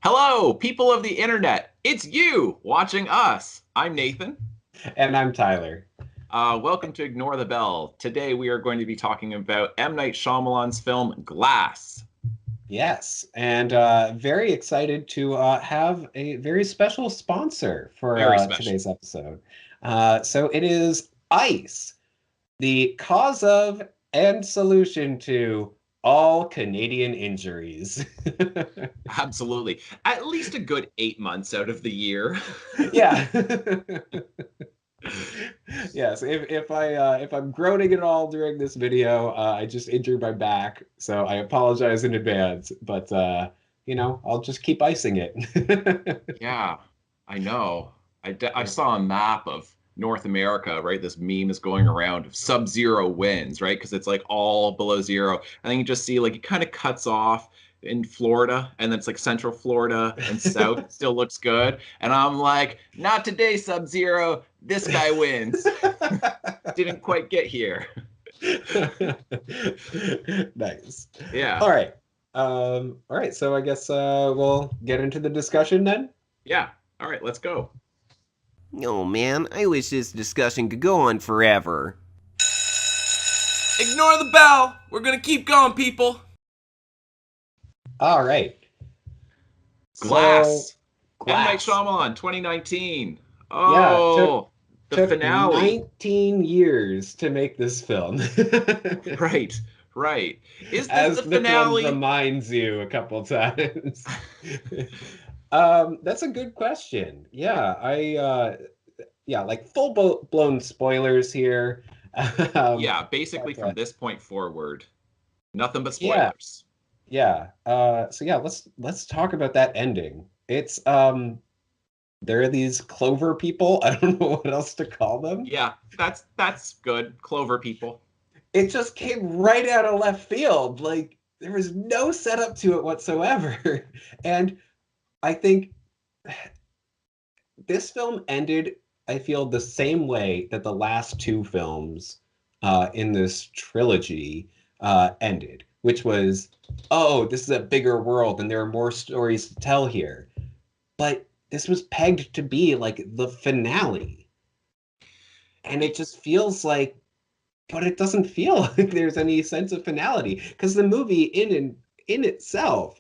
Hello, people of the internet. It's you watching us. I'm Nathan. And I'm Tyler. Welcome to Ignore the Bell. Today we are going to be talking about M. Night Shyamalan's film Glass. Yes, and very excited to have a very special sponsor for Very special. today's episode. So it is ICE, the cause of and solution to all Canadian injuries. Absolutely. At least a good 8 months out of the year. Yeah. Yes, if I'm groaning at all during this video, I just injured my back, so I apologize in advance. But I'll just keep icing it. Yeah, I know. I Yeah. saw a map of North America, right? This meme is going around of sub-zero winds, right? Because it's like all below zero. And then you just see like it kind of cuts off in Florida, and then it's like Central Florida and South still looks good. And I'm like, not today, sub-zero. This guy wins. Didn't quite get here. Nice. Yeah. All right. All right. So I guess we'll get into the discussion then. Yeah. All right, let's go. Oh man, I wish this discussion could go on forever. Ignore the bell. We're gonna keep going, people. All right. So Glass. M. Night Glass. Shyamalan, 2019. Yeah, Oh, the took finale. 19 years to make this film. Right, right. Is this As the the film finale? reminds you a couple times. That's a good question. Yeah, like blown spoilers here. Um, Yeah, basically but from this point forward, nothing but yeah, spoilers. yeah. So yeah, let's talk about that ending. It's there are these clover people. I don't know what else to call them. Yeah, that's good. Clover people. It just came right out of left field. Like there was no setup to it whatsoever. And I think this film ended, I feel, the same way that the last two films in this trilogy ended, which was, oh, this is a bigger world and there are more stories to tell here. But this was pegged to be like the finale. And it just feels like, but it doesn't feel like there's any sense of finality because the movie in itself,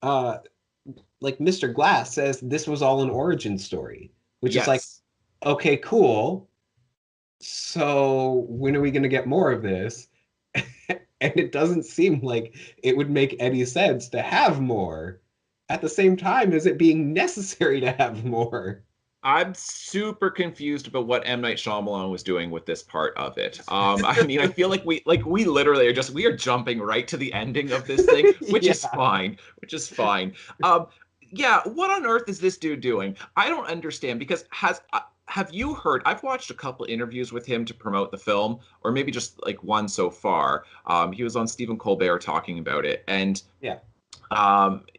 uh, like Mr. Glass says, this was all an origin story, which is like, Yes. okay, cool. So when are we going to get more of this? And it doesn't seem like it would make any sense to have more at the same time as it being necessary to have more. I'm super confused about what M. Night Shyamalan was doing with this part of it. I mean, I feel like we literally are just we are jumping right to the ending of this thing, which is Yeah. fine, which is fine. Um, yeah, what on earth is this dude doing? I don't understand because have you heard? I've watched a couple interviews with him to promote the film, or maybe just like one so far. He was on Stephen Colbert talking about it, and Yeah.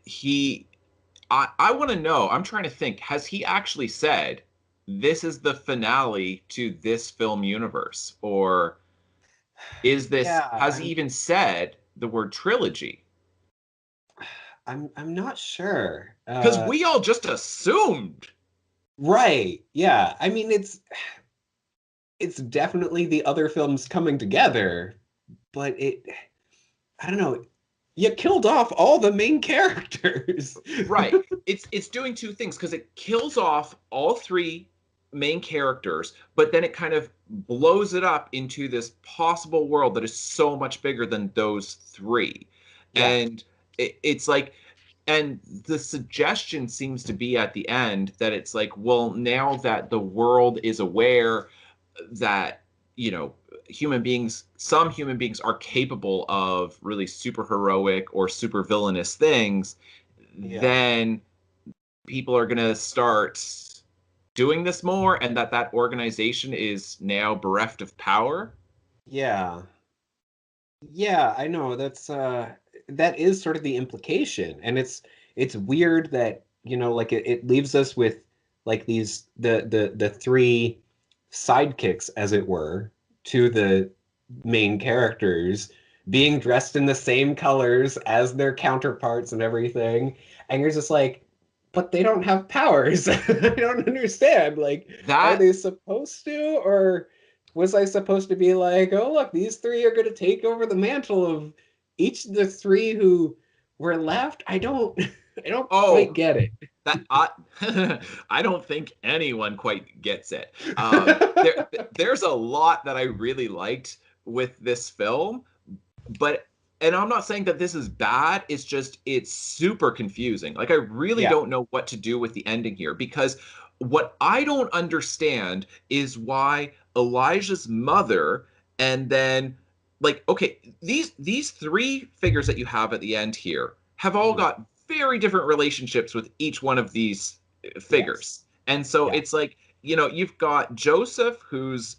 he I want to know. I'm trying to think. Has he actually said this is the finale to this film universe, or is this? Yeah, Has he even said the word trilogy? I'm not sure. Because we all just assumed. Right. Yeah. I mean, it's definitely the other films coming together, but I don't know. You killed off all the main characters. Right. It's doing two things because it kills off all three main characters, but then it kind of blows it up into this possible world that is so much bigger than those three. Yeah. And it's like, and the suggestion seems to be at the end that it's like, well, now that the world is aware that, you know, some human beings are capable of really super heroic or super villainous things, Yeah. then people are going to start doing this more, and that organization is now bereft of power. Yeah. Yeah, I know. That is sort of the implication. And it's weird that, like it leaves us with like these the three sidekicks, as it were, to the main characters being dressed in the same colors as their counterparts and everything. And you're just like, but they don't have powers. I don't understand. Like, are That they supposed to, or was I supposed to be like, oh look, these three are going to take over the mantle of each of the three who were left? I don't, I don't quite oh get it. that I I don't think anyone quite gets it. There's a lot that I really liked with this film, but and I'm not saying that this is bad, it's just it's super confusing. Like I really Yeah, don't know what to do with the ending here because what I don't understand is why Elijah's mother and then like okay, these three figures that you have at the end here have all mhm, got very different relationships with each one of these yes, figures. And so yeah, it's like, you've got Joseph who's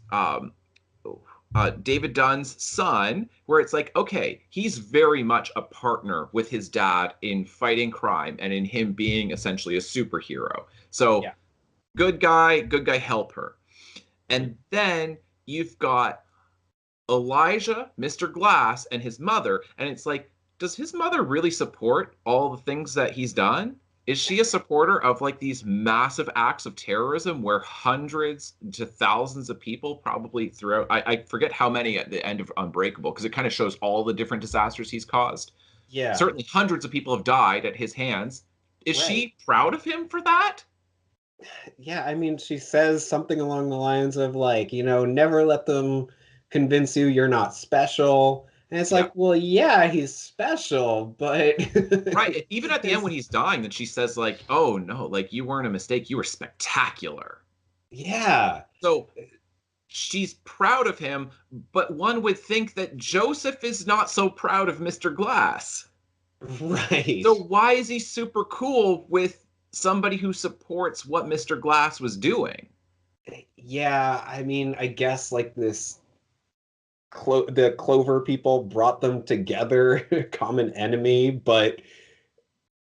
David Dunn's son, where it's like, okay, he's very much a partner with his dad in fighting crime and in him being essentially a superhero. So, yeah, good guy, help her. mhm, And then you've got Elijah, Mr. Glass, and his mother. And it's like, does his mother really support all the things that he's done? Is she a supporter of like these massive acts of terrorism where hundreds to thousands of people probably throughout, I forget how many at the end of Unbreakable, because it kind of shows all the different disasters he's caused. yeah, Certainly hundreds of people have died at his hands. Is right. she proud of him for that? Yeah, I mean, she says something along the lines of like, never let them convince you you're not special. And it's Yeah. like, well, yeah, he's special, but Right. Even at the end his, when he's dying, then she says, like, oh no, like you weren't a mistake. You were spectacular. yeah, So she's proud of him, but one would think that Joseph is not so proud of Mr. Glass. right. So why is he super cool with somebody who supports what Mr. Glass was doing? Yeah, I mean, I guess like the Clover people brought them together, common enemy, but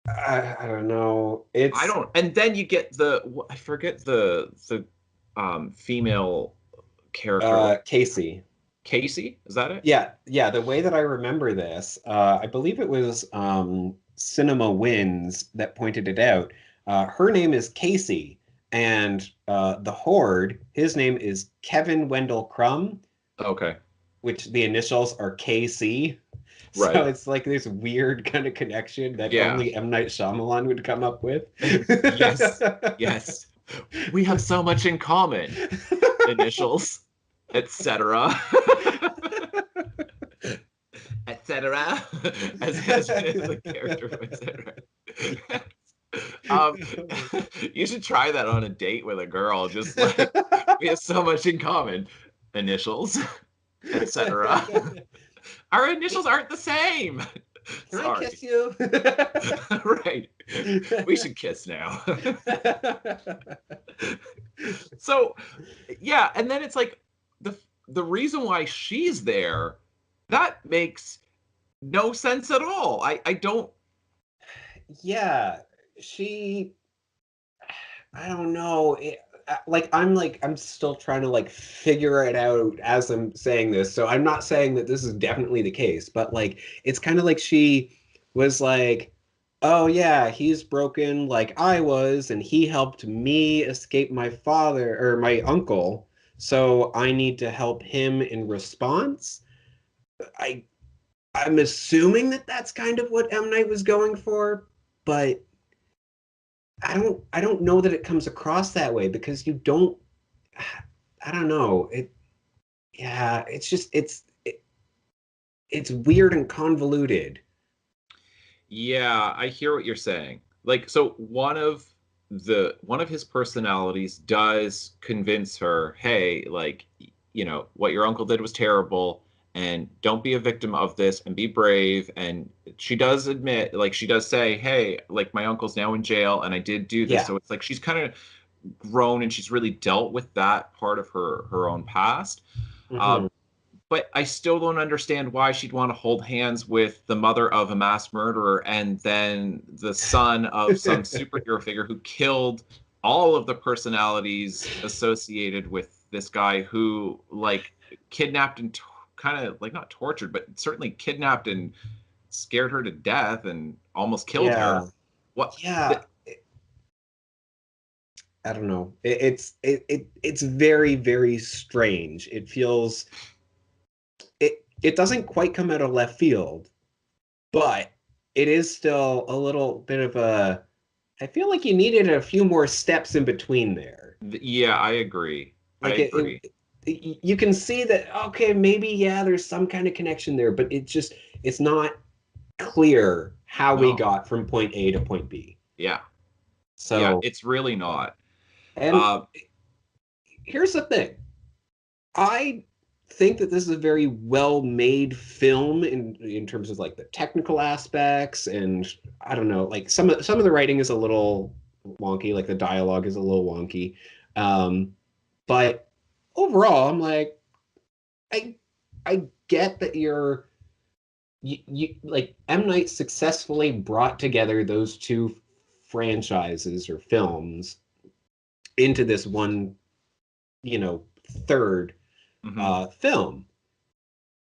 I don't know. I It's don't. And then you get I forget the female character. Casey. Casey, is that it? Yeah, yeah. The way that I remember this, I believe it was Cinema Wins that pointed it out. Her name is Casey, and the Horde, his name is Kevin Wendell Crumb, Okay. which the initials are KC. So Right. it's like this weird kind of connection that Yeah. only M. Night Shyamalan would come up with. Yes. Yes. We have so much in common. Initials, etc. etc. As the character, etc. Um, you should try that on a date with a girl. Just like we have so much in common. Initials, etc. Our initials aren't the same. Can I Sorry. kiss you? Right. We should kiss now. So, yeah, and then it's like the the reason why she's there, that makes no sense at all. I don't. Yeah, she I don't know. I'm still trying to like figure it out as I'm saying this. So I'm not saying that this is definitely the case, but like it's kind of like she was like, "Oh yeah, he's broken like I was and he helped me escape my father or my uncle. So I need to help him in response." I I'm assuming that that's kind of what M. Night was going for, but I don't know that it comes across that way because you don't I don't know. Yeah, it's just it's weird and convoluted. Yeah, I hear what you're saying. Like, so one of his personalities does convince her, hey, like, what your uncle did was terrible, and don't be a victim of this, and be brave. And she does admit, like, she does say, hey, like, my uncle's now in jail, and I did do this. Yeah. So it's like she's kind of grown, and she's really dealt with that part of her own past. Hmm. Um, but I still don't understand why she'd want to hold hands with the mother of a mass murderer and then the son of some superhero figure who killed all of the personalities associated with this guy who like kidnapped and kind of like not tortured, but certainly kidnapped and scared her to death and almost killed her. Yeah. What? Yeah. I don't know. It's very, very strange. It feels it doesn't quite come out of left field, but it is still a little bit of a I feel like you needed a few more steps in between there. Yeah, I agree. I Like agree. you can see that okay, maybe yeah, there's some kind of connection there, but it's not clear how we No. got from point A to point B. Yeah. Yeah, So, it's really not. and Uh, here's the thing. I think that this is a very well made film in terms of like the technical aspects and I don't know, like some of the writing is a little wonky, like the dialogue is a little wonky. Um, but overall, I'm like, I I get that you like M. Night successfully brought together those two franchises or films into this one, you know, third mhm. film.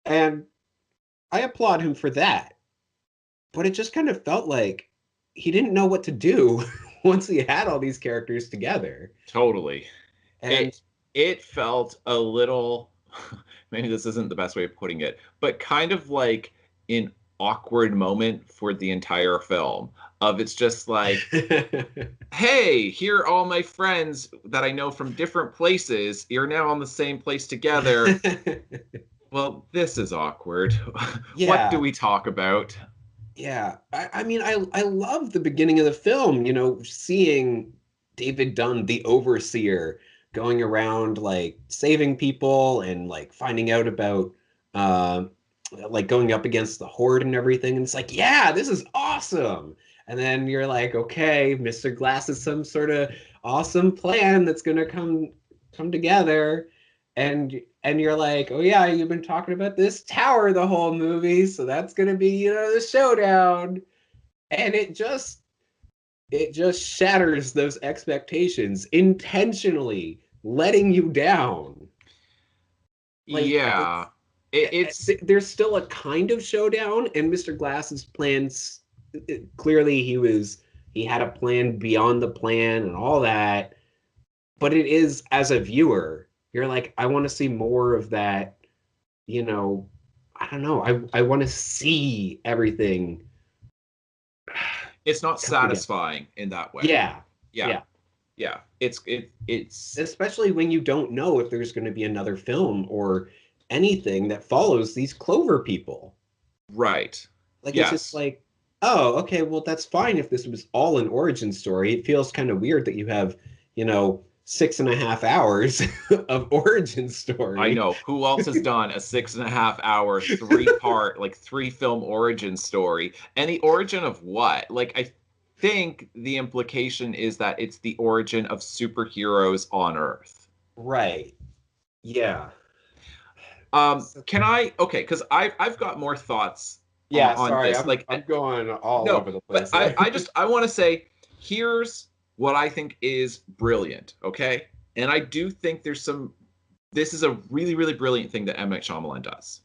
And I applaud him for that. But it just kind of felt like he didn't know what to do once he had all these characters together. Totally. And It felt a little, maybe this isn't the best way of putting it, but kind of like an awkward moment for the entire film of it's just like, hey, here are all my friends that I know from different places. You're now on the same place together. Well, this is awkward. What do yeah, we talk about? yeah. I mean, I love the beginning of the film, you know, seeing David Dunn, the overseer, going around like saving people and like finding out about um like going up against the horde and everything. And it's like, yeah, this is awesome. And then you're like, okay, Mr. Glass is some sort of awesome plan that's gonna come together. And you're like, oh yeah, you've been talking about this tower the whole movie, so that's gonna be, you know, the showdown. And it just shatters those expectations intentionally, letting you down. Like Yeah, it's there's still a kind of showdown, and Mr. Glass's plans clearly he had a plan beyond the plan and all that. But it is as a viewer, you're like, I want to see more of that, you know, I don't know. I want to see everything it's not come together. satisfying in that way. Yeah. Yeah, Yeah. yeah. It's Especially when you don't know if there's going to be another film or anything that follows these Clover people. right. Like it's just Yes. like, oh, okay, well that's fine if this was all an origin story. It feels kind of weird that you have, you know, 6.5 hours of origin I story. know. Who else has done a 6.5 hour, three-part, like three-film origin story? And the origin of what? Like, I think the implication is that it's the origin of superheroes on Earth. Right. Yeah. So, Can I? Okay, because I've got more thoughts yeah, on sorry, this. Like, I'm going all no, over the but place I there. I just I want to say here's what I think is brilliant. Okay, and I do think there's some. This is a really really brilliant thing that M Night Shyamalan does.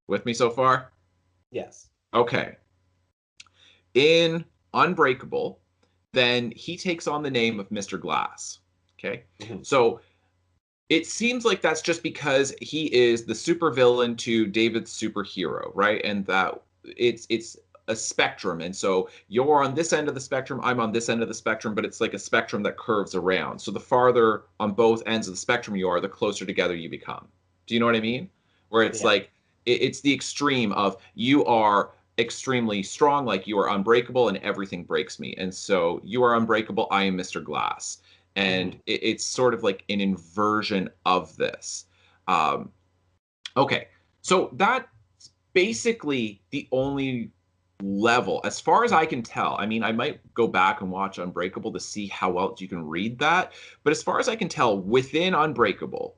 With me so far? Yes. Okay. In Unbreakable, then he takes on the name of Mr. Glass. Okay. Mhm. So it seems like that's just because he is the supervillain to David's superhero, right? And that it's a spectrum. And so you're on this end of the spectrum, I'm on this end of the spectrum, but it's like a spectrum that curves around. So the farther on both ends of the spectrum you are, the closer together you become. Do you know what I mean? Where it's Yeah. like it's the extreme of you are extremely strong, like you are unbreakable and everything breaks me. And so you are unbreakable, I am Mr. Glass, and Mhm. it's sort of like an inversion of this. Um, okay, so that's basically the only level, as far as I can tell. I mean, I might go back and watch Unbreakable to see how else you can read that, but as far as I can tell, within Unbreakable,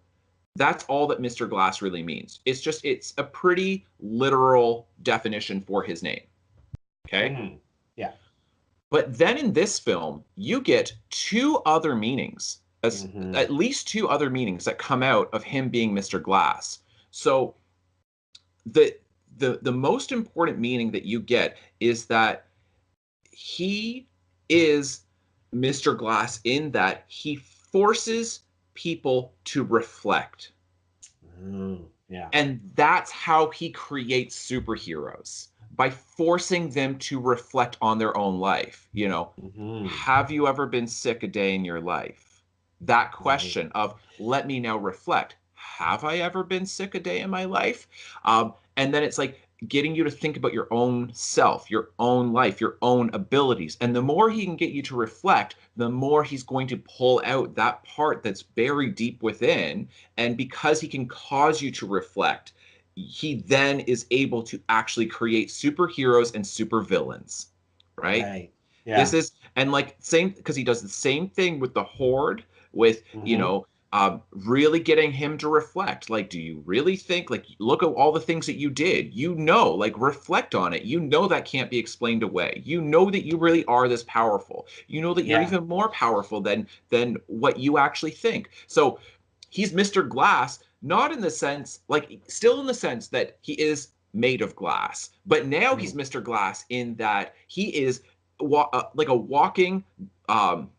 that's all that Mr. Glass really means. It's a pretty literal definition for his name. Okay. Mhm. Yeah. But then in this film, you get two other meanings, as Mhm. at least two other meanings that come out of him being Mr. Glass. So the the most important meaning that you get is that he is Mr. Glass in that he forces people to reflect. Yeah. And that's how he creates superheroes, by forcing them to reflect on their own life. Hmm. Have you ever been sick a day in your life? That Right. question of, let me now reflect. Have I ever been sick a day in my life? And then it's like getting you to think about your own self, your own life, your own abilities. And the more he can get you to reflect, the more he's going to pull out that part that's buried deep within. And because he can cause you to reflect, he then is able to actually create superheroes and supervillains, right? Right. This Yeah. is, and like same, because he does the same thing with the Horde, with Hmm. really getting him to reflect. Like, do you really think, like, look at all the things that you did, like, reflect on it, that can't be explained away, that you really are this powerful, that you're Yeah. even more powerful than what you actually think. So he's Mr. Glass, not in the sense, like, still in the sense that he is made of glass, but now he's Mm. Mr. Glass in that he is like a walking um,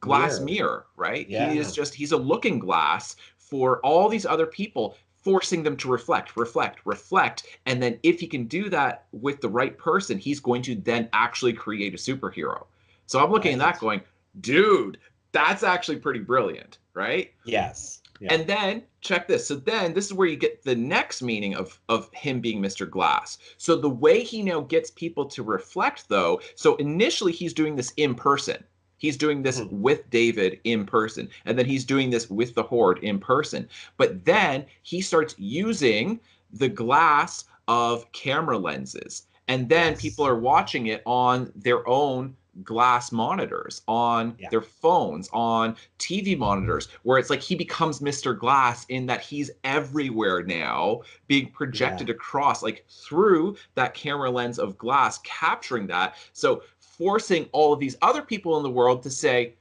glass Mirror. mirror, right? Yeah. He's a looking glass for all these other people, forcing them to reflect, reflect, reflect. And then if he can do that with the right person, he's going to then actually create a superhero. So I'm looking at Right. that going, dude, that's actually pretty brilliant, right? Yes. Yeah. And then check this. So then this is where you get the next meaning of him being Mr. Glass. So the way he now gets people to reflect, though, so initially he's doing this in person. He's doing this Mhm. with David in person, and then he's doing this with the Horde in person. But then he starts using the glass of camera lenses, and then people Yes. are watching it on their own glass monitors, on Yeah. their phones, on TV monitors, where it's like he becomes Mr. Glass in that he's everywhere now, being Yeah. projected across, like through that camera lens of glass, capturing that. So forcing all of these other people in the world to say,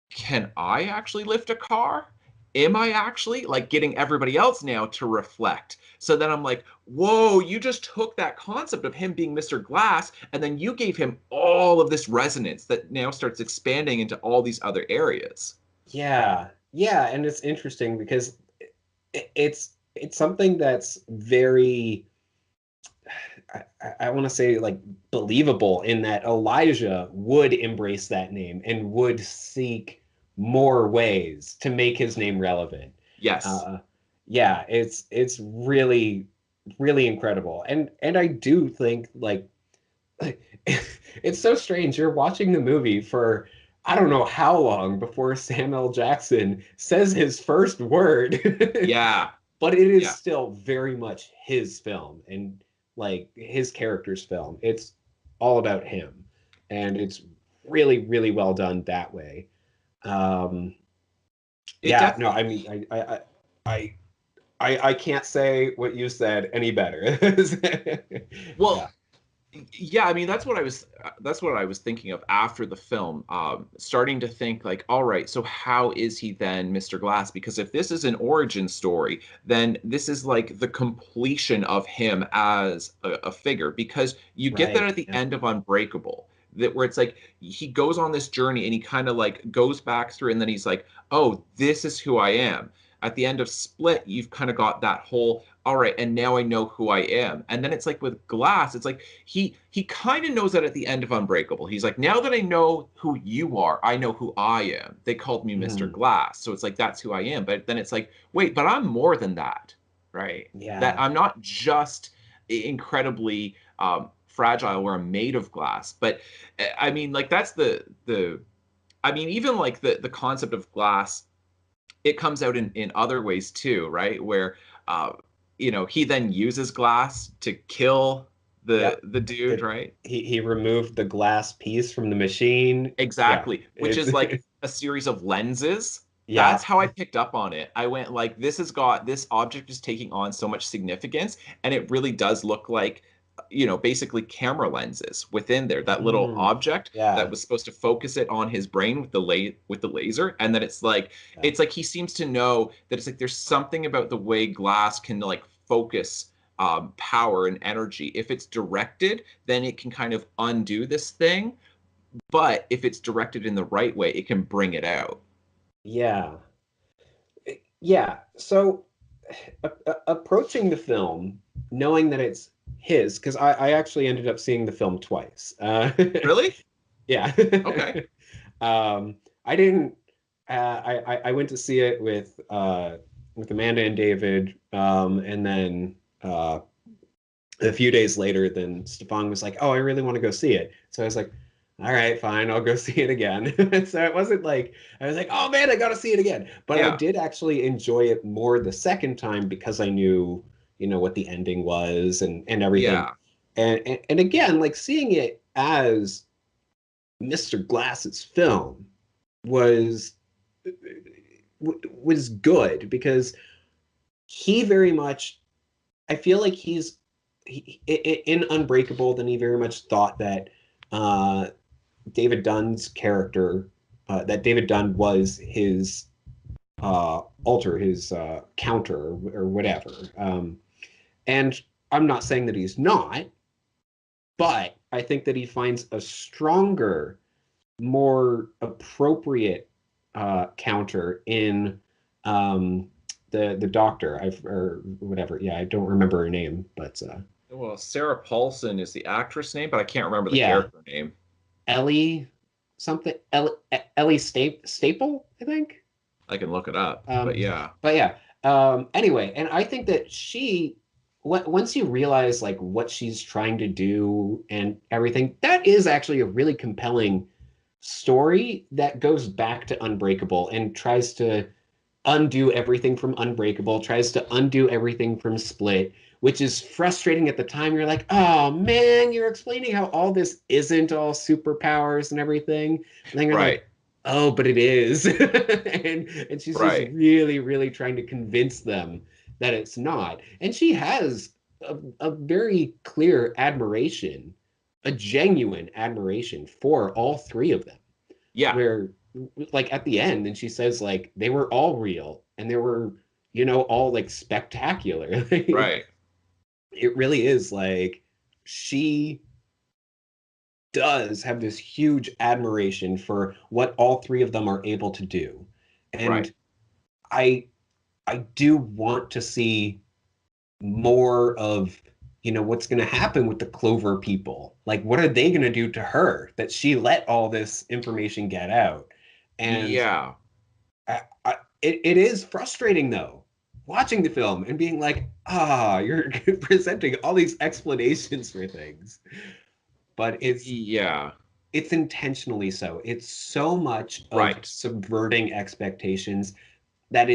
can I actually lift a car? Am I actually, like, getting everybody else now to reflect? So then I'm like, whoa, you just took that concept of him being Mr. Glass and then you gave him all of this resonance that now starts expanding into all these other areas. Yeah. Yeah. And it's interesting because it's something that's very I want to say like believable in that Elijah would embrace that name and would seek more ways to make his name relevant. Yes. Uh, yeah, it's really really incredible, and I do think like it's so strange. You're watching the movie for I don't know how long before Samuel Jackson says his first word, Yeah. but it is Yeah. still very much his film and like his character's film. It's all about him, and it's really really well done that way. Um, It yeah, no, definitely. I mean, I, I can't say what you said any better. Yeah. Well, yeah, I mean that's what I was thinking of after the film, starting to think like, all right, so how is he then Mr. Glass? Because if this is an origin story, then this is like the completion of him as a figure, because you get that Right. at the Yeah. end of Unbreakable, that where it's like he goes on this journey and he kind of like goes back through and then he's like, oh, this is who I am. At the end of Split, you've kind of got that whole, all right, and now I know who I am. And then it's like with Glass, it's like he kind of knows that at the end of Unbreakable. He's like, now that I know who you are, I know who I am. They called me Mr. Mhm. Glass. So it's like that's who I am. But then it's like, wait, but I'm more than that, right? That Yeah. I'm not just incredibly fragile or I'm made of glass. But I mean, like that's the I mean, even like the concept of glass, it comes out in other ways too, right? Where uh, he then uses glass to kill the Yep. the dude, It, right? he removed the glass piece from the machine. Yeah. Exactly, which It's is like a series of lenses. That's yeah. how I picked up on it. I went like, this object is taking on so much significance, and it really does look like, basically camera lenses within there. That little Mm, object that yeah. was supposed to focus it on his brain with the laser, and then Yeah. it's like he seems to know that it's like there's something about the way glass can like focus power and energy. If it's directed, then it can kind of undo this thing, but if it's directed in the right way, it can bring it out. Yeah. Yeah. So approaching the film, knowing that it's his, because I actually ended up seeing the film twice. Really? Yeah. Okay. I didn't. I went to see it with Amanda and David, and then a few days later, then Stefan was like, "Oh, I really want to go see it." So I was like, "All right, fine, I'll go see it again." So it wasn't like I was like, "Oh man, I got to see it again." But I Yeah. did actually enjoy it more the second time because I knew, what the ending was and everything. Yeah. And again, like seeing it as Mr. Glass's film was was good because he very much I feel like in Unbreakable. Then he very much thought that uh, David Dunn's character, that David Dunn was his alter, his counter or whatever. And I'm not saying that he's not, but I think that he finds a stronger, more appropriate counter in the doctor, or whatever. Yeah, I don't remember her name, but Well, Sarah Paulson is the actress name, but I can't remember the yeah, character name. Ellie something, Ellie Staple, I think. I can look it up, but Um, yeah. but yeah. Anyway, and I think that once you realize like what she's trying to do and everything, that is actually a really compelling story that goes back to Unbreakable and tries to undo everything from Unbreakable, tries to undo everything from Split, which is frustrating at the time. You're like, oh man, you're explaining how all this isn't all superpowers and everything. And then you're Right. like, oh, but it is. And she's just Right. really, really trying to convince them that it's not. And she has a very clear admiration, a genuine admiration for all three of them, Yeah. where like at the end and she says like they were all real and they were all like spectacular. Right. It really is like she does have this huge admiration for what all three of them are able to do. Right. And i I do want to see more of what's going to happen with the Clover people. Like what are they going to do to her that she let all this information get out? And Yeah. it is frustrating though, watching the film and being like, you're presenting all these explanations for things, but Yeah. it's intentionally so. It's so much of Right. subverting expectations that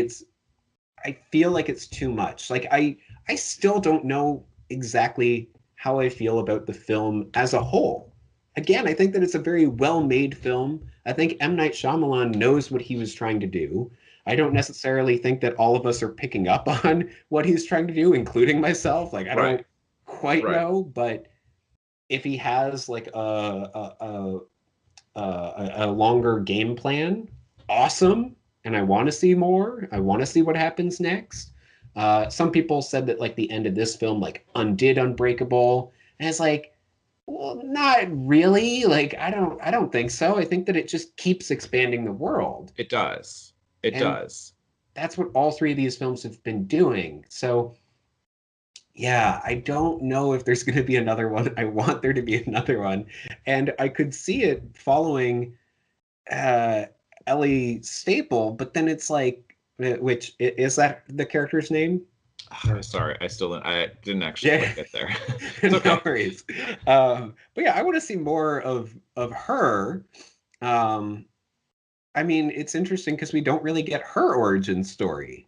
I feel like it's too much. Like I still don't know exactly how I feel about the film as a whole. Again, I think that it's a very well-made film. I think M. Night Shyamalan knows what he was trying to do. I don't necessarily think that all of us are picking up on what he's trying to do, including myself. Like I Right. don't quite Right. know, but if he has like a longer game plan, awesome. And I want to see more. I want to see what happens next. Some people said that like the end of this film like undid Unbreakable, and it's like, well, not really. Like I don't think so. I think that it just keeps expanding the world, It does. It and does. that's what all three of these films have been doing. So yeah, I don't know if there's going to be another one. I want there to be another one, and I could see it following uh Ellie Staple, but then it's like, which is that the character's name? Or Sorry, I didn't actually yeah, quite get there. It's no okay. worries. But yeah, I want to see more of her. Um, I mean, it's interesting because we don't really get her origin story.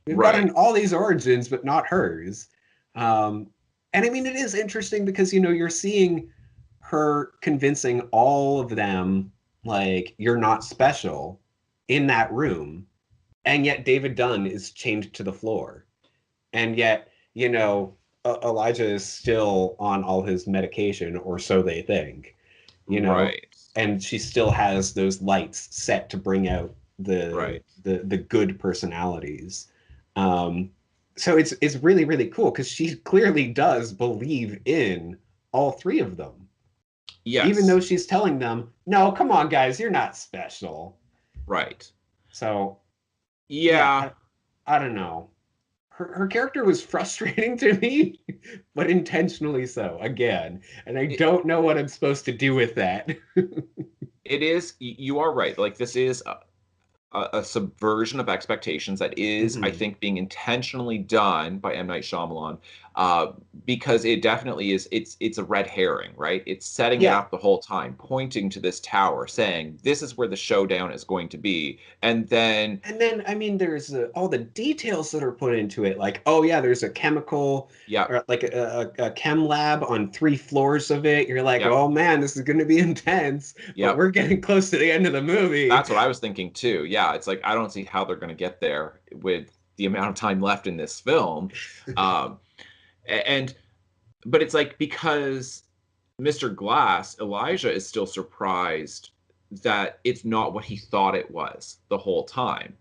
We've Right. gotten all these origins, but not hers. Um, and I mean, it is interesting because you're seeing her convincing all of them like you're not special in that room, and yet David Dunn is chained to the floor, and yet Elijah is still on all his medication, or so they think, Right. and she still has those lights set to bring out the Right. the good personalities. Um, so it's really really cool because she clearly does believe in all three of them. even though Yes. she's telling them, no, come on, guys, you're not special. Right. So yeah, Yeah. I don't know. Her character was frustrating to me, but intentionally so, again. And I It, don't know what I'm supposed to do with that. it is, you are right. Like, this is a subversion of expectations that is, I Mhm. think, being intentionally done by M. Night Shyamalan, uh, because it definitely is. It's a red herring, right? It's setting it Yeah. up the whole time, pointing to this tower, saying this is where the showdown is going to be, and then And then, I mean, there's all the details that are put into it. Like, oh, yeah, there's a chemical yep, or like a chem lab on 3 floors of it. You're like, yep, oh, man, this is going to be intense, but yep. we're getting close to the end of the movie. That's what I was thinking too. Yeah, it's like I don't see how they're going to get there with the amount of time left in this film, um, and but it's like because Mr. Glass, Elijah is still surprised that it's not what he thought it was the whole time.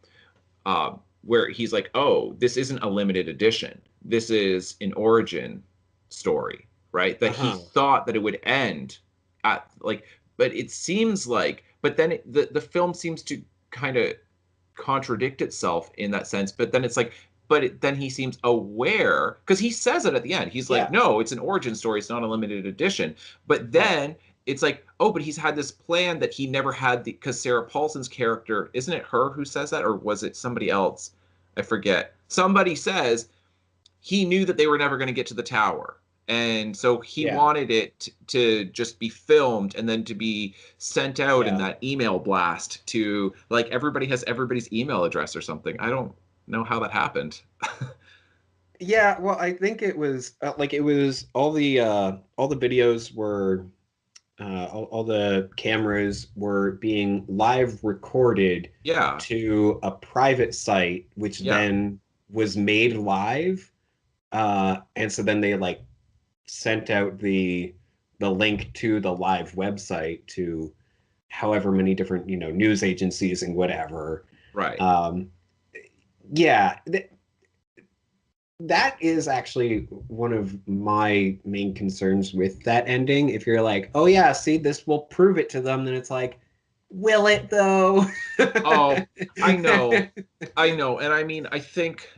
Where he's like, "Oh, this isn't a limited edition. This is an origin story, right?" That he Uh-huh. thought that it would end at like, but it seems like, but then the film seems to kind of contradict itself in that sense. But then it's like, then he seems aware because he says it at the end. He's like, Yeah, no, it's an origin story. It's not a limited edition. But right. then it's like, oh, but he's had this plan that he never had because Sarah Paulson's character, isn't it her who says that? Or was it somebody else? I forget. Somebody says he knew that they were never going to get to the tower. And so he Yeah, wanted it to just be filmed and then to be sent out in yeah. that email blast to like everybody has everybody's email address or something. I don't know how that happened. Yeah, well, I think it was like it was all the videos were all the cameras were being live recorded Yeah. to a private site, which Yeah. then was made live. And so then they like sent out the link to the live website to however many different, news agencies and whatever. Right. Um, yeah, that is actually one of my main concerns with that ending. If you're like, oh yeah, see, this will prove it to them, then it's like, will it though? Oh, I know. I know. And I mean, I think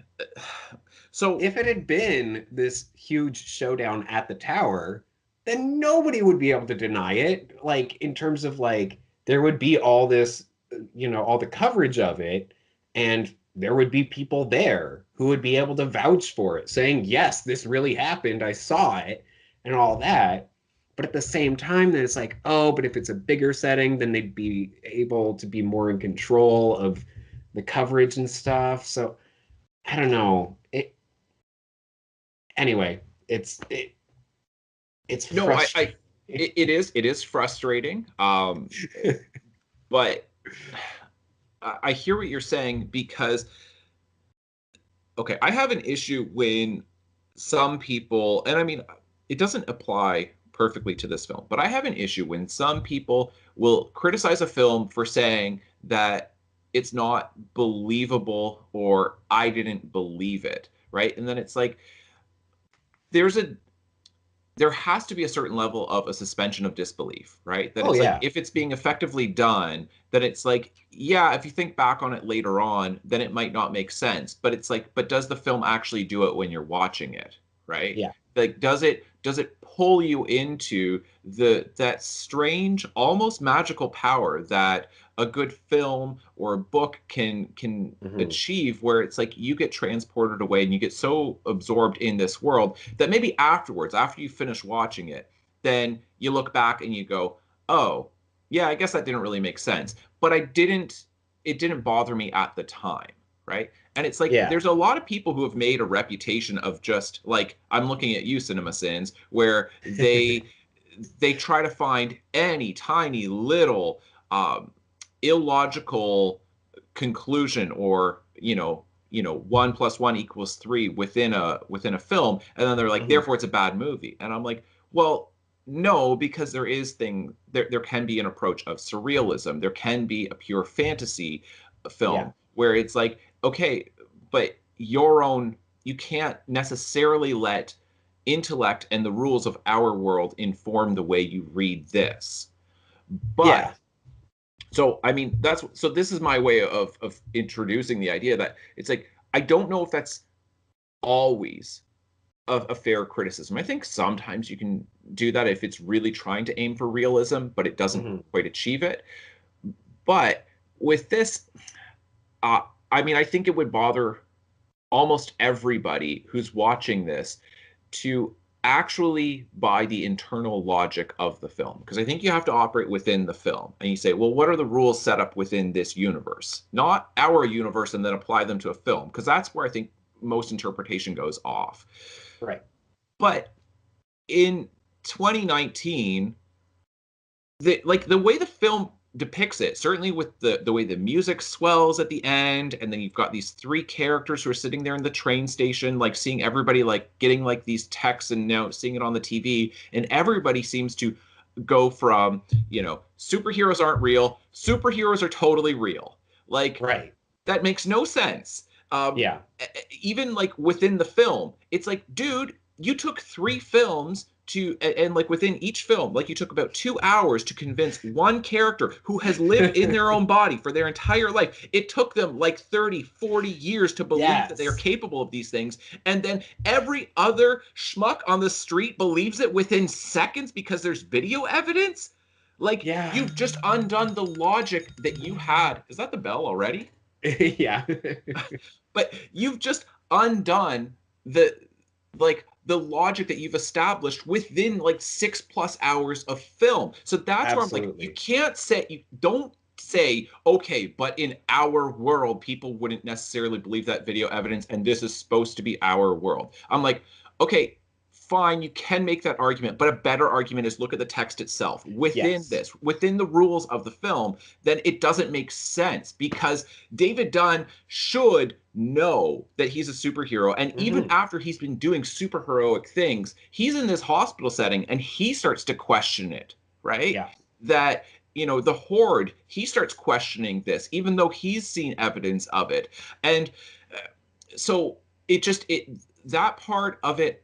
so. If it had been this huge showdown at the tower, then nobody would be able to deny it. Like in terms of like there would be all this, all the coverage of it, and there would be people there who would be able to vouch for it, saying, "Yes, this really happened. I saw it," and all that. But at the same time, then it's like, oh, but if it's a bigger setting, then they'd be able to be more in control of the coverage and stuff. So I don't know. Anyway, it's No, frustrating. it is frustrating. But I hear what you're saying because okay, I have an issue when some people, and I mean, it doesn't apply perfectly to this film, but I have an issue when some people will criticize a film for saying that it's not believable or I didn't believe it, right? And then it's like there's a there has to be a certain level of a suspension of disbelief, right? That Oh it's like yeah, if it's being effectively done, then it's like, yeah, if you think back on it later on, then it might not make sense. But it's like, but does the film actually do it when you're watching it, right? yeah, Like, does it pull you into that strange, almost magical power that a good film or a book can hmm achieve, where it's like you get transported away and you get so absorbed in this world that maybe afterwards, after you finish watching it, then you look back and you go, oh, yeah, I guess that didn't really make sense. But it didn't bother me at the time, right? And it's like yeah, there's a lot of people who have made a reputation of just like I'm looking at you, Cinema Sins, where they try to find any tiny little um, illogical conclusion or one plus one equals three within a film, and then they're like, hmm therefore it's a bad movie. And I'm like, well, no, because there can be an approach of surrealism, there can be a pure fantasy yeah, film where it's like, okay, but you can't necessarily let intellect and the rules of our world inform the way you read this. But Yeah. so I mean so this is my way of introducing the idea that it's like I don't know if that's always a fair criticism. I think sometimes you can do that if it's really trying to aim for realism, but it doesn't Hmm. quite achieve it. But with this, uh, I mean, I think it would bother almost everybody who's watching this to actually buy the internal logic of the film. Because I think you have to operate within the film. And you say, well, what are the rules set up within this universe? Not our universe, and then apply them to a film. Because that's where I think most interpretation goes off. Right. But in 2019, the way the film depicts it, certainly with the way the music swells at the end, and then you've got these three characters who are sitting there in the train station, like seeing everybody like getting like these texts and now seeing it on the TV, and everybody seems to go from, superheroes aren't real, superheroes are totally real. Like Right. that makes no sense. Yeah. Even like within the film, it's like, dude, you took 3 films and like within each film, like you took about 2 hours to convince one character who has lived in their own body for their entire life. It took them like 30, 40 years to believe that they are Yes. capable of these things. And then every other schmuck on the street believes it within seconds because there's video evidence. Like, Yeah. you've just undone the logic that you had. Is that the bell already? Yeah. But you've just undone the logic that you've established within like 6+ hours of film. So that's where I'm like, you Absolutely. can't say, you don't say, okay, but in our world, people wouldn't necessarily believe that video evidence, and this is supposed to be our world. I'm like, okay, fine, you can make that argument, but a better argument is look at the text itself. Within Yes. this, within the rules of the film, then it doesn't make sense because David Dunn should know that he's a superhero. And even Hmm. after he's been doing superheroic things, he's in this hospital setting and he starts to question it, right? Yeah. That, the Horde, he starts questioning this, even though he's seen evidence of it. And so that part of it,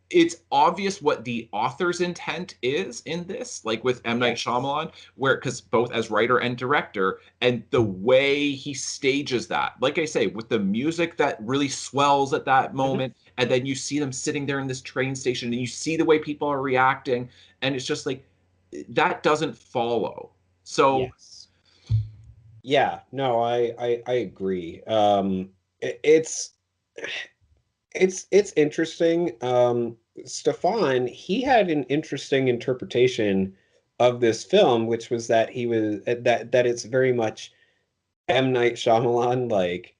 it's obvious what the author's intent is in this, like with M. Night Yes. Shyamalan, where because both as writer and director, and the way he stages that, like I say, with the music that really swells at that Hmm. moment, and then you see them sitting there in this train station, and you see the way people are reacting, and it's just like that doesn't follow. So Yes. Yeah. No, I agree. It's it's interesting. Stefan, he had an interesting interpretation of this film, which was that he was that it's very much M. Night Shyamalan, like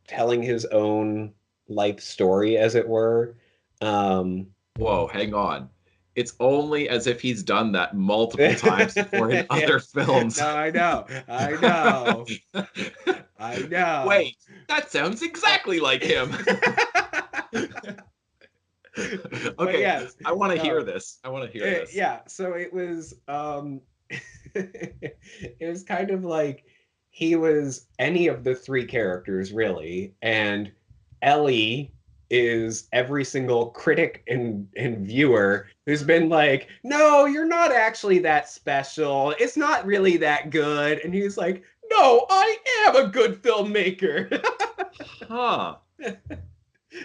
telling his own life story, as it were. Um, whoa, hang on. It's only as if he's done that multiple times before in other yes. films. No, I know. I know. I know. Wait, that sounds exactly like him. But Okay, yes, I want to hear no. this. I want to hear this. Yeah, so it was it was kind of like he was any of the three characters really, and Ellie is every single critic and viewer who's been like, no, you're not actually that special, it's not really that good, and he's like, no, I am a good filmmaker. Huh.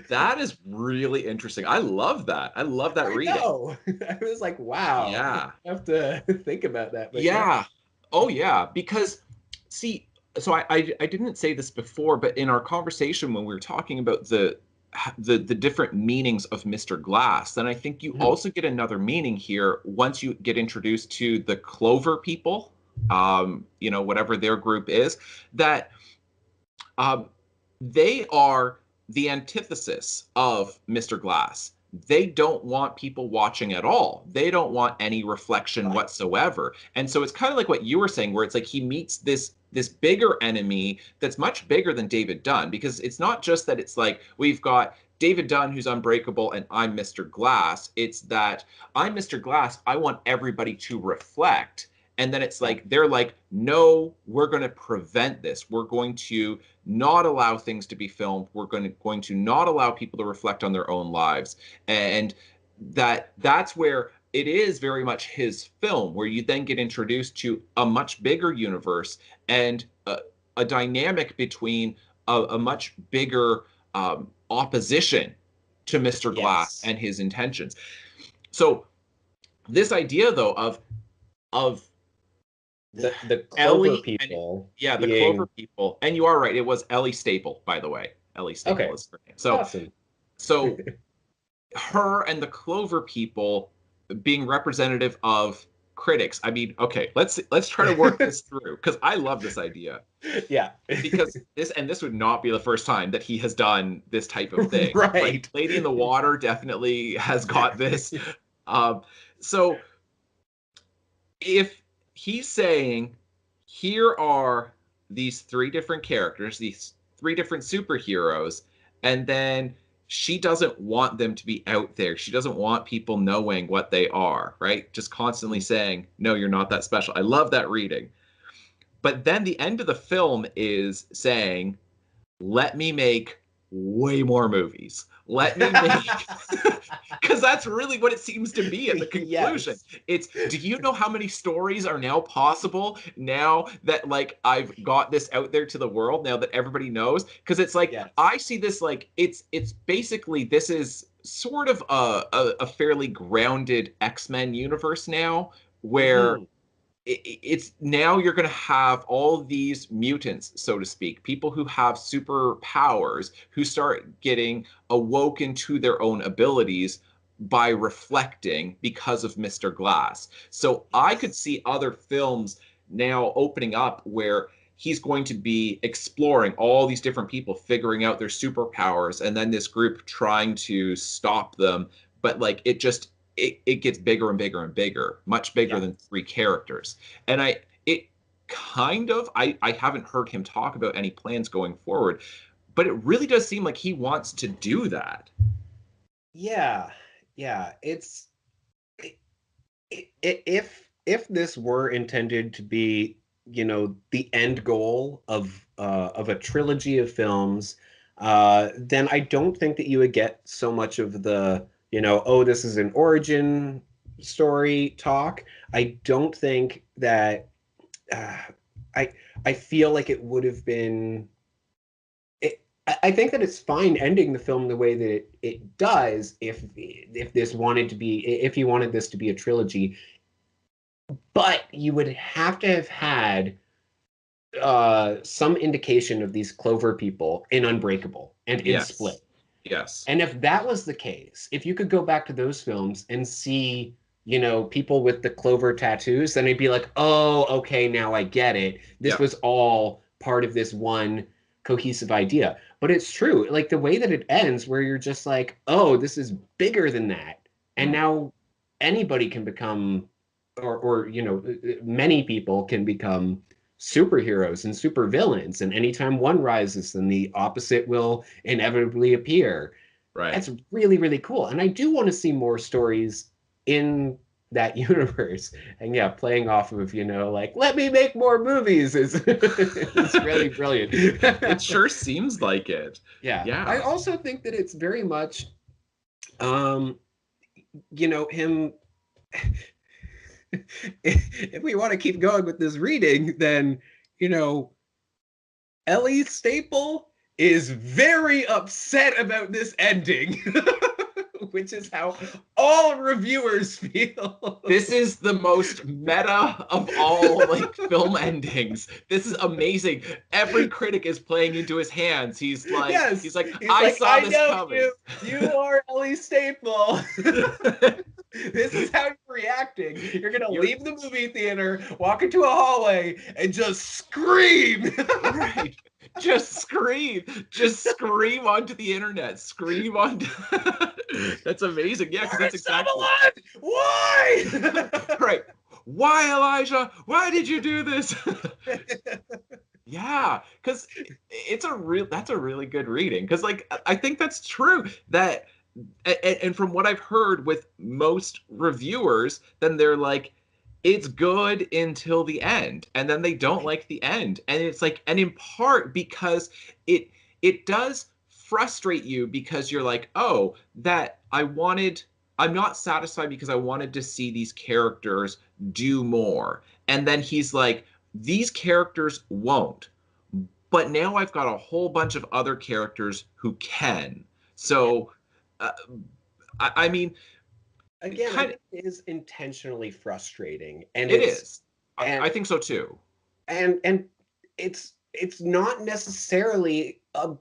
That is really interesting. I love that. I love that I reading. know. I was like, wow. Yeah. I have to think about that. But yeah. Yeah. Oh, yeah. Because, see, so I didn't say this before, but in our conversation when we were talking about the different meanings of Mr. Glass, then I think you Mhm. also get another meaning here once you get introduced to the Clover people, whatever their group is, that um, they are the antithesis of Mr. Glass. They don't want people watching at all. They don't want any reflection Right. whatsoever. And so it's kind of like what you were saying, where it's like he meets this bigger enemy that's much bigger than David Dunn, because it's not just that it's like we've got David Dunn who's unbreakable and I'm Mr. Glass. It's that I'm Mr. Glass. I want everybody to reflect. And then it's like, they're like, no, we're going to prevent this. We're going to not allow things to be filmed. We're going to not allow people to reflect on their own lives. And that's where it is very much his film, where you then get introduced to a much bigger universe and a dynamic between a much bigger opposition to Mr. Glass Yes. and his intentions. So this idea, though, of The Clover Ellie and people the Clover being people, and you are right, it was Ellie Staple, by the way. Ellie Staple okay. is her name. So Awesome. so her and the Clover people being representative of critics. I mean, okay, let's try to work this through, because I love this idea. Yeah. Because this would not be the first time that he has done this type of thing. Right. Like Lady in the Water definitely has got this. So if he's saying, here are these three different characters, these three different superheroes, and then she doesn't want them to be out there. She doesn't want people knowing what they are, right? Just constantly saying, no, you're not that special. I love that reading. But then the end of the film is saying, let me make way more movies. Let me make, because that's really what it seems to be at the conclusion. Yes. It's, do you know how many stories are now possible now that like I've got this out there to the world, now that everybody knows? Because it's like, Yes. I see this like, it's basically, this is sort of a fairly grounded X-Men universe now, where Mhm. it's now you're going to have all these mutants, so to speak, people who have superpowers, who start getting awoken to their own abilities by reflecting because of Mr. Glass. So I could see other films now opening up where he's going to be exploring all these different people figuring out their superpowers, and then this group trying to stop them. But like it gets bigger and bigger and bigger, much bigger Yeah. than three characters. And it kind of, I haven't heard him talk about any plans going forward, but it really does seem like he wants to do that. Yeah. Yeah. It's if this were intended to be, the end goal of a trilogy of films, then I don't think that you would get so much of the, oh, this is an origin story talk. I don't think that uh, I I feel like it would have been. I think that it's fine ending the film the way that it does if this wanted to be, if you wanted this to be a trilogy, but you would have to have had some indication of these Clover people in Unbreakable and in Yes. Split. Yes. And if that was the case, if you could go back to those films and see, people with the Clover tattoos, then it'd be like, oh, okay, now I get it. This Yeah. was all part of this one cohesive idea. But it's true, like the way that it ends, where you're just like, oh, this is bigger than that. And now anybody can become, or many people can become superheroes and supervillains. And anytime one rises, then the opposite will inevitably appear. Right. That's really, really cool. And I do want to see more stories in that universe. And yeah, playing off of, like, let me make more movies is, is really brilliant. It sure seems like it. Yeah. I Yeah. also think that it's very much, um, him. If we want to keep going with this reading, then, Ellie Staple is very upset about this ending, which is how all reviewers feel. This is the most meta of all like film endings. This is amazing. Every critic is playing into his hands. He's like, Yes, he's like, he's I like, saw I this know coming. you. You are Ellie Staple. This is how you're reacting. You're gonna leave the movie theater, walk into a hallway, and just scream. Right. Just scream. Just scream onto the internet. Scream on. That's amazing. Yeah, because that's exactly. Shyamalan! Why? Right. Why, Elijah? Why did you do this? Yeah, because that's a really good reading. Because like I think that's true that, and from what I've heard with most reviewers, then they're like, it's good until the end, and then they don't like the end, and it's like, and in part because it it does frustrate you because you're like, oh, that I'm not satisfied because I wanted to see these characters do more, and then he's like, these characters won't, but now I've got a whole bunch of other characters who can. So, uh, I mean, Again, I kind of, think it is intentionally frustrating, and it it's is. I and think so too. and it's not necessarily a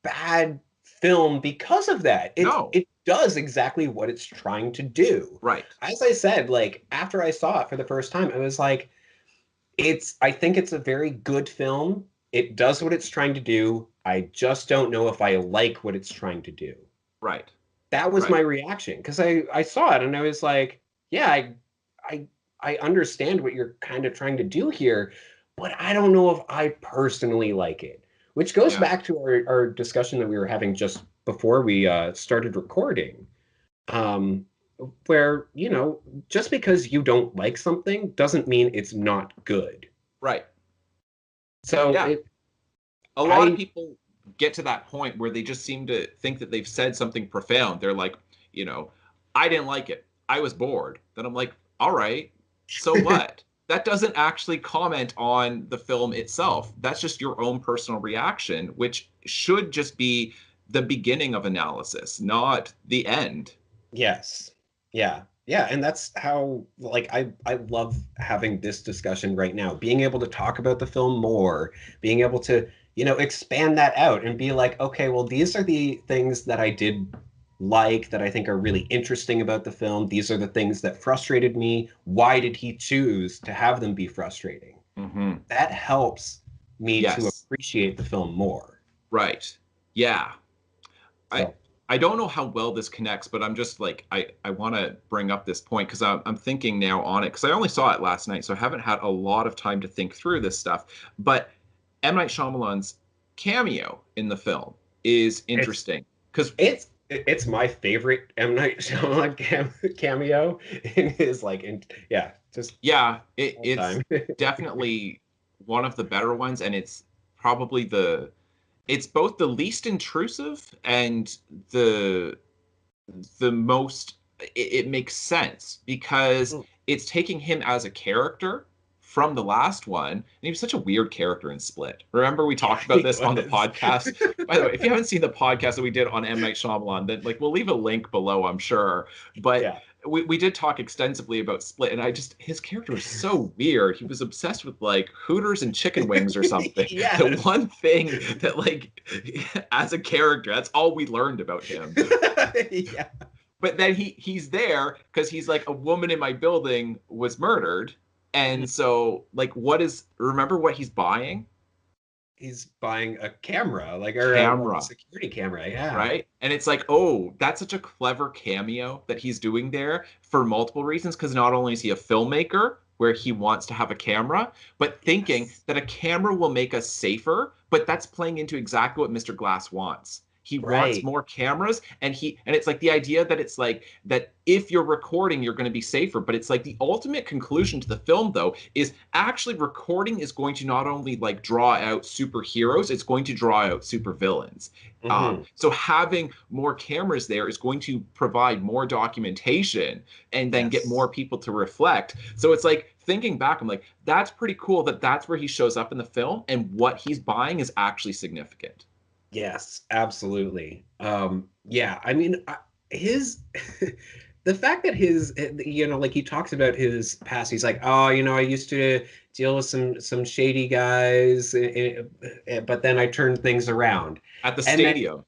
bad film because of that. No. It does exactly what it's trying to do. Right. As I said, like after I saw it for the first time, I was like, I think it's a very good film. It does what it's trying to do. I just don't know if I like what it's trying to do. Right. That was Right. my reaction because I saw it and I was like, yeah, I I understand what you're kind of trying to do here, but I don't know if I personally like it. Which goes Yeah. back to our discussion that we were having just before we started recording. Um, where, just because you don't like something doesn't mean it's not good. Right. So Yeah. A lot of I people get to that point where they just seem to think that they've said something profound. They're like, you know, I didn't like it. I was bored. Then I'm like, all right, so what? That doesn't actually comment on the film itself. That's just your own personal reaction, which should just be the beginning of analysis, not the end. Yes. Yeah. Yeah, and that's how like I love having this discussion right now. Being able to talk about the film more, being able to, expand that out and be like, okay, well, these are the things that I did like that I think are really interesting about the film. These are the things that frustrated me. Why did he choose to have them be frustrating? Hmm. That helps me to Yes. appreciate the film more. Right. Yeah. I So, I don't know how well this connects, but I'm just like, I want to bring up this point because I'm thinking now on it because I only saw it last night, so I haven't had a lot of time to think through this stuff. But M. Night Shyamalan's cameo in the film is it's interesting because it's my favorite M. Night Shyamalan cameo in his yeah, just yeah, all it's time. definitely one of the better ones, and it's probably it's both the least intrusive and the the most it makes sense because Mm. it's taking him as a character from the last one, and he was such a weird character in Split. Remember we Yeah, talked about he this on the was. podcast? By the way, if you haven't seen the podcast that we did on M. Night Shyamalan, then like we'll leave a link below, I'm sure. But Yeah. we did talk extensively about Split, and his character was so weird. He was obsessed with like Hooters and chicken wings or something. The Yes. one thing that like as a character, that's all we learned about him. Yeah. But then he's there because he's like, a woman in my building was murdered, Mhm. and so like, what is, remember what he's buying? He's buying a camera, or a Camera, security camera. Yeah. right? And it's like, oh, that's such a clever cameo that he's doing there for multiple reasons. Because not only is he a filmmaker where he wants to have a camera, but thinking Yes. that a camera will make us safer, but that's playing into exactly what Mr. Glass wants. He wants Right. more cameras, and it's like the idea that it's like that if you're recording, you're going to be safer. But it's like the ultimate conclusion to the film, though, is actually recording is going to not only like draw out superheroes, it's going to draw out supervillains. Hmm. So having more cameras there is going to provide more documentation and then get Yes. more people to reflect. So it's like thinking back, I'm like, that's pretty cool that that's where he shows up in the film and what he's buying is actually significant. Yes, absolutely. Yeah, I mean, his the fact that like he talks about his past. He's like, oh, I used to deal with some shady guys, but then I turned things around. At the And then, stadium.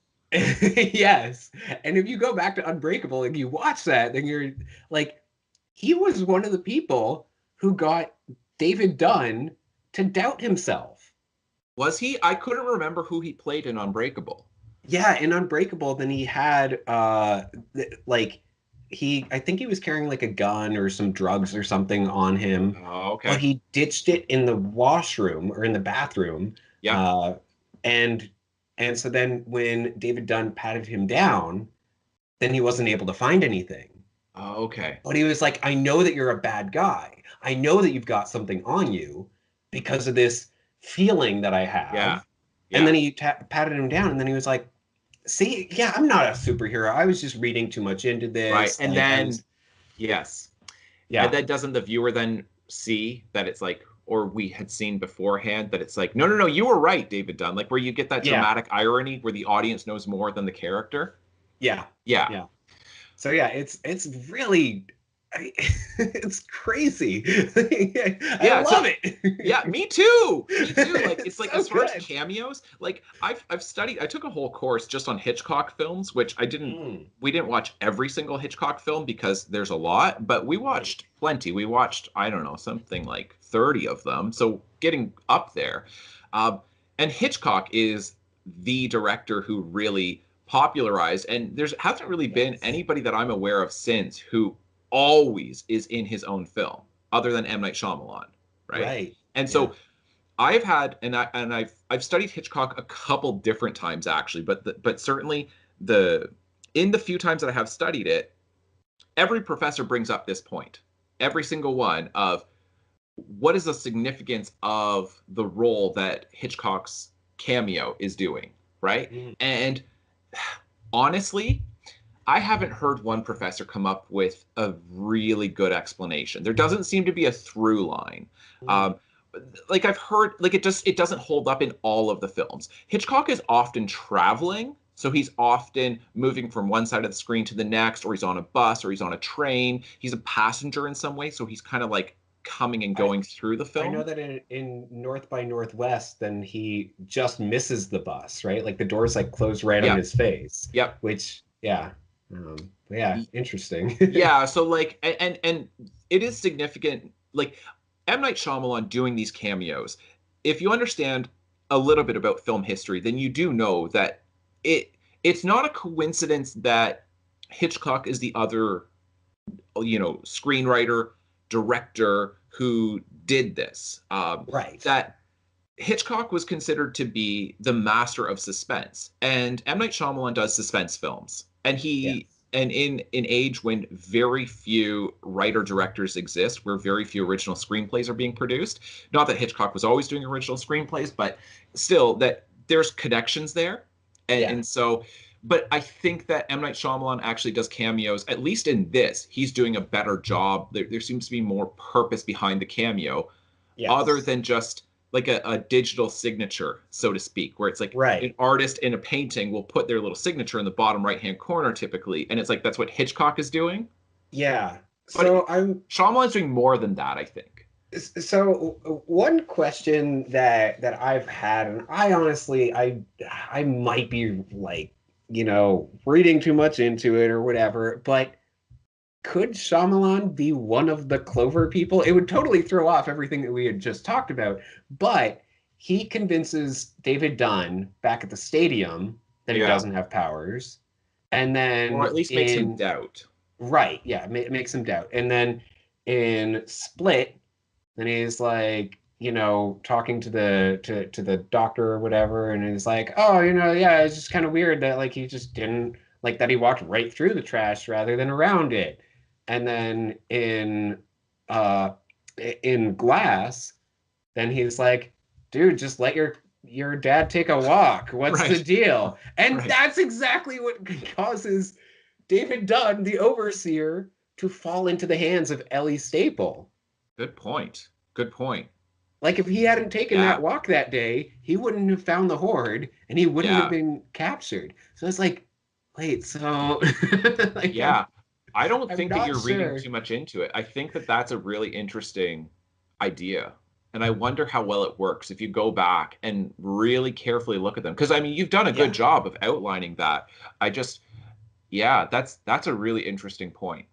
yes, and if you go back to Unbreakable and you watch that, then you're like, he was one of the people who got David Dunn to doubt himself. Was he? I couldn't remember who he played in Unbreakable. Yeah, in Unbreakable, then he had like I think he was carrying like a gun or some drugs or something on him, Oh, but okay. he ditched it in the washroom or in the bathroom. Yeah. Uh and and so then when David Dunn patted him down, then he wasn't able to find anything. Oh, okay. But he was like, I know that you're a bad guy. I know that you've got something on you because of this feeling that I Yeah. have. And Yeah. then he patted him down, and then he was like, see, yeah, I'm not a superhero. I was just reading too much into Right. this. And Like, I then, was, yes. And yeah, then doesn't the viewer then see that it's like, or we had seen beforehand that it's like, no, no, no, you were right, David Dunn. Like where you get that yeah, dramatic irony where the audience knows more than the character. yeah, Yeah. yeah. So yeah, it's really, I, it's crazy. I Yeah. love So yeah, it. me too. Me too. Like It's it's like so as far as good. cameos, like I've studied I took a whole course just on Hitchcock films, which Mm, we didn't watch every single Hitchcock film because there's a lot, but we right. watched plenty. We watched, I don't know, something like 30 of them. So getting up there. Um, and Hitchcock is the director who really popularized, and there's hasn't really been Yes. anybody that I'm aware of since who always is in his own film, other than M. Night Shyamalan, right? Right. And Yeah. so I've had I've studied Hitchcock a couple different times actually, but certainly the in the few times that I have studied it, every professor brings up this point, every single one of what is the significance of the role that Hitchcock's cameo is doing, right? Mm, And honestly, I haven't heard one professor come up with a really good explanation. There doesn't seem to be a through line. mm. Um, like I've heard, like it doesn't hold up in all of the films. Hitchcock is often traveling, so he's often moving from one side of the screen to the next, or he's on a bus, or he's on a train. He's a passenger in some way, so he's kind of like coming and I going through the I know film. that in North by Northwest, then he just misses the bus, right? Like the doors like close right on Yep, his face, yep. which yeah. Yeah, interesting. Yeah, so like and it is significant like M. Night Shyamalan doing these cameos. If you understand a little bit about film history, then you do know that it's not a coincidence that Hitchcock is the other, screenwriter, director who did this. Right. That Hitchcock was considered to be the master of suspense, and M. Night Shyamalan does suspense films, and Yes. in an age when very few writer directors exist, where very few original screenplays are being produced. Not that Hitchcock was always doing original screenplays, but still that there's connections there, Yeah. and so. But I think that M. Night Shyamalan actually does cameos. At least in this, he's doing a better job. There seems to be more purpose behind the cameo, other Yes. than just like a digital signature, so to speak, where it's like an Right. artist in a painting will put their little signature in the bottom right hand corner typically, and it's like that's what Hitchcock is doing. Yeah. But So I'm Shyamalan's doing more than that, I think. so one question that I've had, and I honestly I might be like, reading too much into it or whatever, but could Shyamalan be one of the Clover people? It would totally throw off everything that we had just talked about. But he convinces David Dunn back at the stadium that he Yeah, doesn't have powers. And or at then least makes him in, doubt. right, yeah, it makes him doubt. And then in Split, then he's like, talking to the doctor or whatever, and he's like, oh, yeah, it's just kind of weird that like he just didn't like that he walked right through the trash rather than around it. And then uh in Glass, then he's like, dude, just let your dad take a walk. What's the Right, deal? And right. that's exactly what causes David Dunn, the overseer, to fall into the hands of Ellie Staple. Good point. Good point. Like if he hadn't taken that Yeah, walk that day, he wouldn't have found the horde and he wouldn't have yeah, been captured. So it's like, wait, so like yeah. I don't I'm think that not you're reading sure. too much into it. I think that that's a really interesting idea. And I wonder how well it works if you go back and really carefully look at them. Because I mean, you've done a good Yeah. job of outlining that. I just, yeah, that's a really interesting point.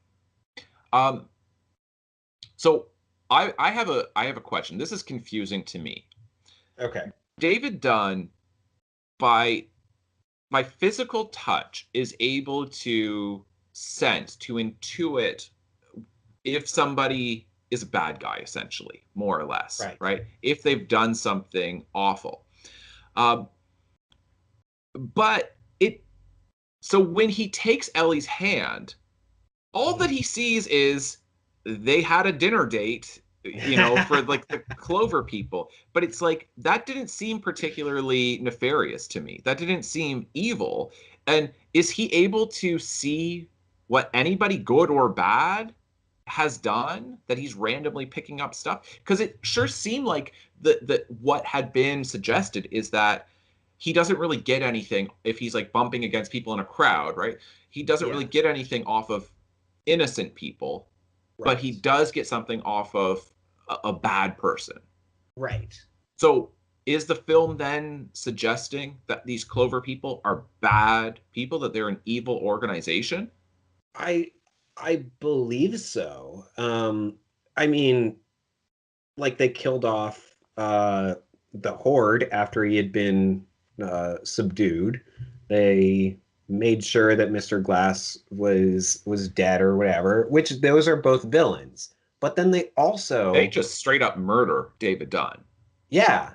Um, so I have a question. This is confusing to me. Okay. David Dunn, by physical touch, is able to sense, to intuit if somebody is a bad guy, essentially, more or less, Right. right? If they've done something awful. Um, but it, so when he takes Ellie's hand, all that he sees is they had a dinner date, for like the Clover people. But it's like that didn't seem particularly nefarious to me. That didn't seem evil. And is he able to see what anybody good or bad has done, that he's randomly picking up stuff? Because it sure seemed like the what had been suggested is that he doesn't really get anything if he's like bumping against people in a crowd, right? He doesn't really Yeah, get anything off of innocent people, but he right, does get something off of a bad person. right. So is the film then suggesting that these Clover people are bad people, that they're an evil organization? I I believe so. I mean, like they killed off the horde after he had been subdued. They made sure that Mr. Glass was dead or whatever, which those are both villains. But then they They also, just straight up murder David Dunn. yeah,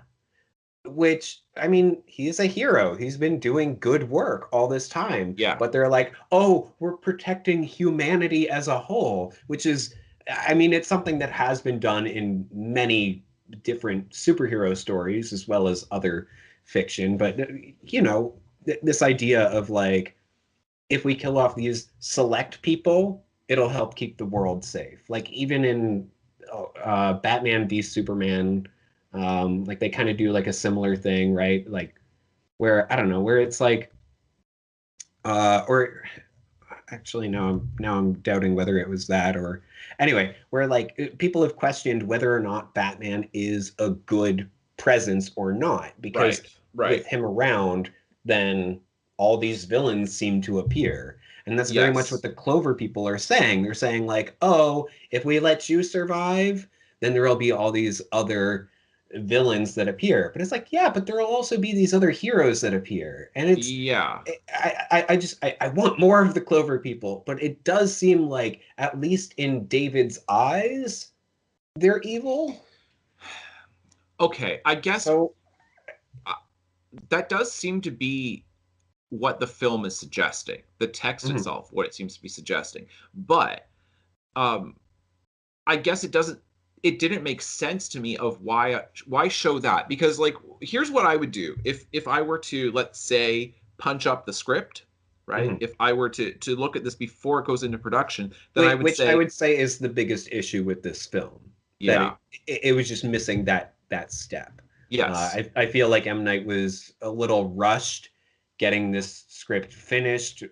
which I mean, he's a hero. He's been doing good work all this time. Yeah. But they're like, oh, we're protecting humanity as a whole, which is, I mean, it's something that has been done in many different superhero stories as well as other fiction. But, this idea of like, if we kill off these select people, it'll help keep the world safe. Like, even in Batman v Superman, like they kind of do like a similar thing, right? Like where I don't know, where it's like or actually no, I'm doubting whether it was that or anyway, where like people have questioned whether or not Batman is a good presence or not, because Right. with Right. him around, then all these villains seem to appear. And that's very much what Yes. the Clover people are saying. They're saying like, "Oh, if we let you survive, then there'll be all these other villains that appear." But it's like, yeah, but there'll also be these other heroes that appear. And it's Yeah. I want more of the Clover people, but it does seem like, at least in David's eyes, they're evil. Okay. I guess So, uh, that does seem to be what the film is suggesting, the text mhm, itself, what it seems to be suggesting. But um, I guess it didn't make sense to me of why show that, because like here's what I would do if I were to, let's say, punch up the script, right? mhm. If I were to look at this before it goes into production, then I Wait, would which I say, would say is the biggest issue with this film, that yeah, it was just missing that step. yes, I feel like M. Night was a little rushed getting this script finished,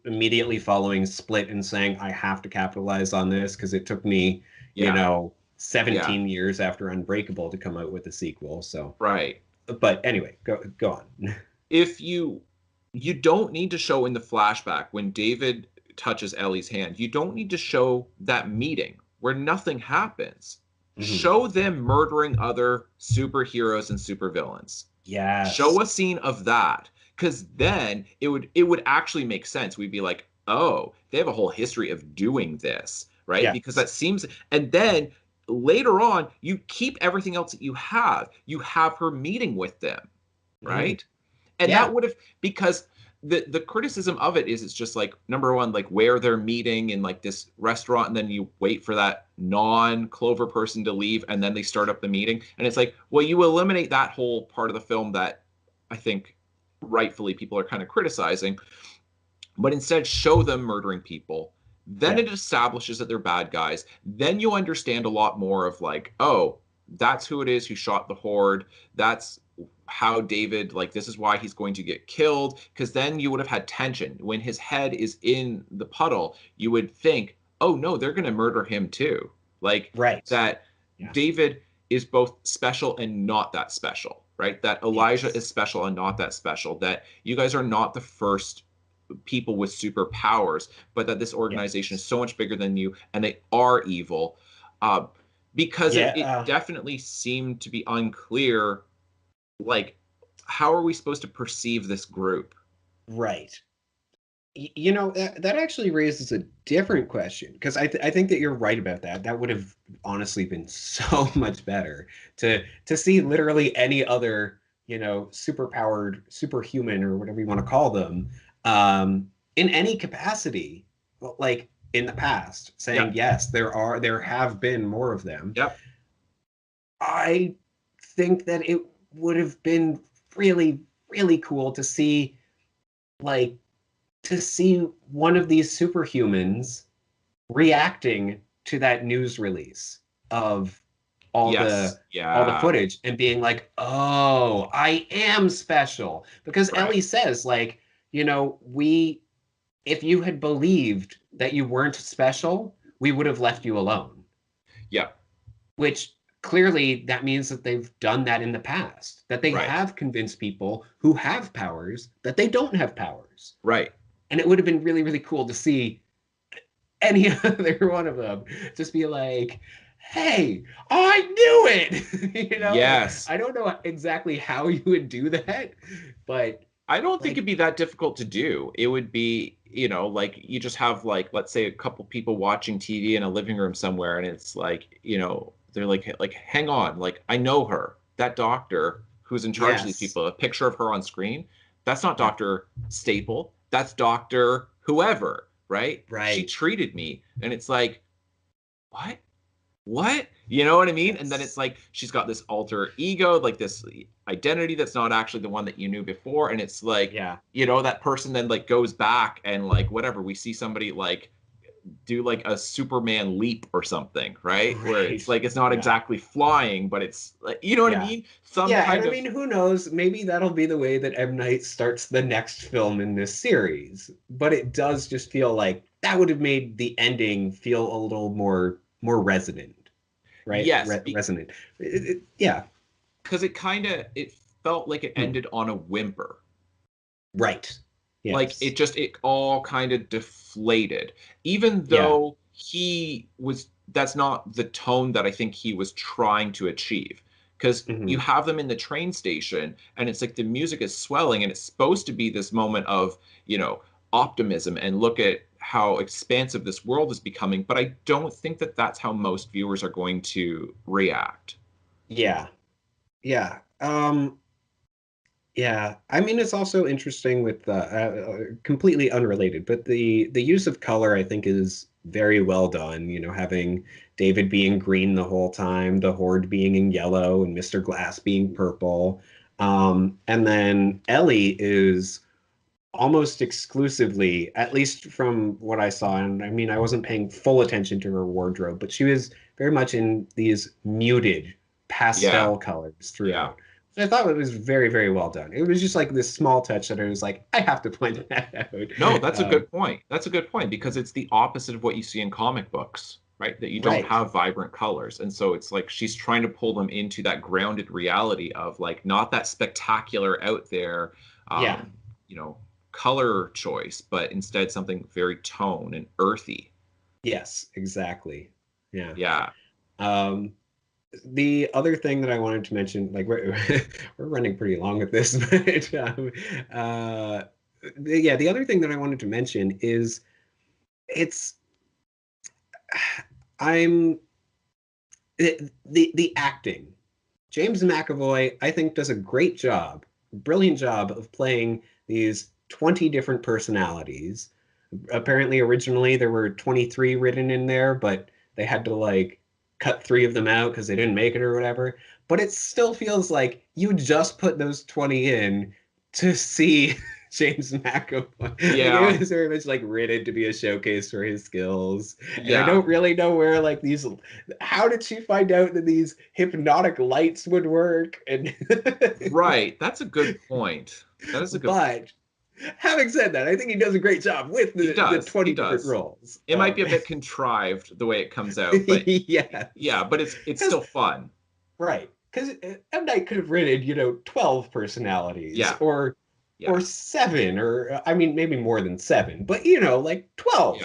immediately following Split and saying, I have to capitalize on this because it took me, yeah, yeah, 17 years after Unbreakable to come out with a sequel. So, right. but anyway, go on. If you don't need to show in the flashback when David touches Ellie's hand, you don't need to show that meeting where nothing happens. Mhm. Show them murdering other superheroes and supervillains. Yes. Show a scene of that, because then it would actually make sense. We'd be like, oh, they have a whole history of doing this, right? Because Yes. that seems, and then later on you keep everything else that you have her meeting with them, Mhm. right? And that Yeah. would have, because the criticism of it is, it's just like, number one, like where they're meeting in like this restaurant, and then you wait for that non-Clover person to leave, and then they start up the meeting, and it's like, well, you eliminate that whole part of the film that I think rightfully people are kind of criticizing, but instead show them murdering people. Then Yeah. it establishes that they're bad guys. Then you understand a lot more of like, oh, that's who it is who shot the horde. That's how David, like, this is why he's going to get killed. Because then you would have had tension. When his head is in the puddle, you would think, oh, no, they're going to murder him too. Like, Right. that Yeah. David is both special and not that special, right? That Elijah Yes. is special and not that special. That you guys are not the first people with superpowers, but that this organization is Yes. so much bigger than you, and they are evil. Uh, because it Yeah. definitely seemed to be unclear, like, how are we supposed to perceive this group? Right. That actually raises a different question, because I think that you're right about that. That would have honestly been so much better to see literally any other, superpowered, superhuman, or whatever you want to call them, in any capacity. Well, like, in the past, saying Yep. yes, there have been more of them. Yep. I think that it would have been really, really cool to see, like, to see one of these superhumans reacting to that news release of all Yes. the all the Yeah. footage and being like, "Oh, I am special." Because Right. Ellie says, like, we if you had believed that you weren't special, we would have left you alone. Yep. Which clearly that means that they've done that in the past, that they Right. have convinced people who have powers that they don't have powers. Right. And it would have been really, really cool to see any other one of them just be like, hey, I knew it. Like, Yes. I don't know exactly how you would do that, but I don't think like, it'd be that difficult to do. It would be, like you just have like, let's say a couple people watching TV in a living room somewhere, and it's like, they're like, hang on, like I know her. That doctor who's in charge of these yes, people, a picture of her on screen, that's not yeah, Dr. Staple. That's Dr. Whoever, right? She right, treated me. And it's like, what? What? You know what I mean? And then it's yes, like she's got this alter ego, like this identity that's not actually the one that you knew before. And it's like, yeah, that person then like goes back and like whatever. We see somebody like do like a Superman leap or something, right? Where right, it's like it's not yeah, exactly flying, but it's like, you know what I yeah. mean? Some Yeah, and kind I of mean, who knows? Maybe that'll be the way that M. Night starts the next film in this series. But it does just feel like that would have made the ending feel a little more resonant, right? yes, Resonant. Yeah, because it felt like it hmm. ended on a whimper. Right. Like Yes. it all kind of deflated, even Yeah. though that's not the tone that I think he was trying to achieve, because you Hmm. have them in the train station and it's like the music is swelling and it's supposed to be this moment of optimism and look at how expansive this world is becoming, but I don't think that that's how most viewers are going to react. Yeah. Yeah. Yeah, I mean it's also interesting with completely unrelated, but the use of color I think is very well done. Having David being green the whole time, the Horde being in yellow, and Mr. Glass being purple, and then Ellie is almost exclusively, at least from what I saw, and I mean I wasn't paying full attention to her wardrobe, but she was very much in these muted Yeah, pastel colors yeah. throughout. And I thought it was very, very well done. It was just like this small touch that I was like, I have to point that No, out. that's a good point. That's a good point because it's the opposite of what you see in comic books, right? That you don't Right. have vibrant colors. And so it's like she's trying to pull them into that grounded reality of like not that spectacular out there, Yeah. um, you know, color choice, but instead something very tone and earthy. Yes, exactly. Yeah. Yeah. Um, the other thing that I wanted to mention, like we're running pretty long with this, but uh, yeah, the other thing that I wanted to mention is it's I'm the acting. James McAvoy, I think, does a great job, brilliant job of playing these 20 different personalities. Apparently, originally there were 23 written in there, but they had to like cut three of them out because they didn't make it or whatever. But it still feels like you just put those 20 in to see James McAvoy. Like Yeah. it was very much like written to be a showcase for his skills. And I Yeah. don't really know where like these how did she find out that these hypnotic lights would work? And Right. That's a good point. That is a good point. but having said that, I think he does a great job with He the does. He 20 different does. roles. It might be a bit contrived the way it comes out, but Yes. yeah, but it's Because, still fun. right. Because M. Night could have written, 12 personalities Yeah. or Yeah. seven, or I mean, maybe more than seven, but like Yeah. 12.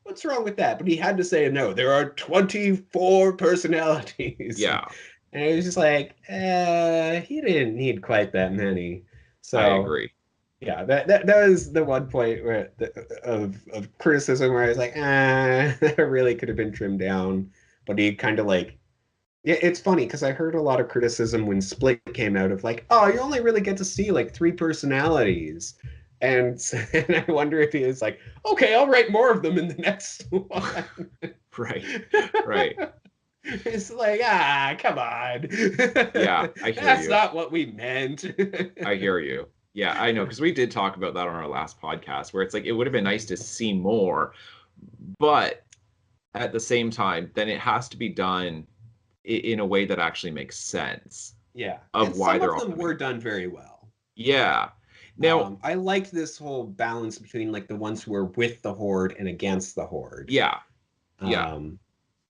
What's wrong with that? But he had to say, no, there are 24 personalities. And Yeah. it was just like, he didn't need quite that many. I So agree. yeah, that was the one point of criticism where I was like, that really could have been trimmed down. But he kind of like, yeah, it's funny because I heard a lot of criticism when Split came out of like, oh, you only really get to see like three personalities. And, and I wonder if he is like, okay, I'll write more of them in the next one. Right. Right. It's like, come on. Yeah, I hear That's you. not what we meant. I hear you. Yeah, I know, because we did talk about that on our last podcast, where it's like it would have been nice to see more, but at the same time, then it has to be done in a way that actually makes sense Yeah. of And why some they're of all them coming. were done very well. Yeah. Now, I liked this whole balance between like the ones who were with the Horde and against the Horde. yeah, yeah. Um,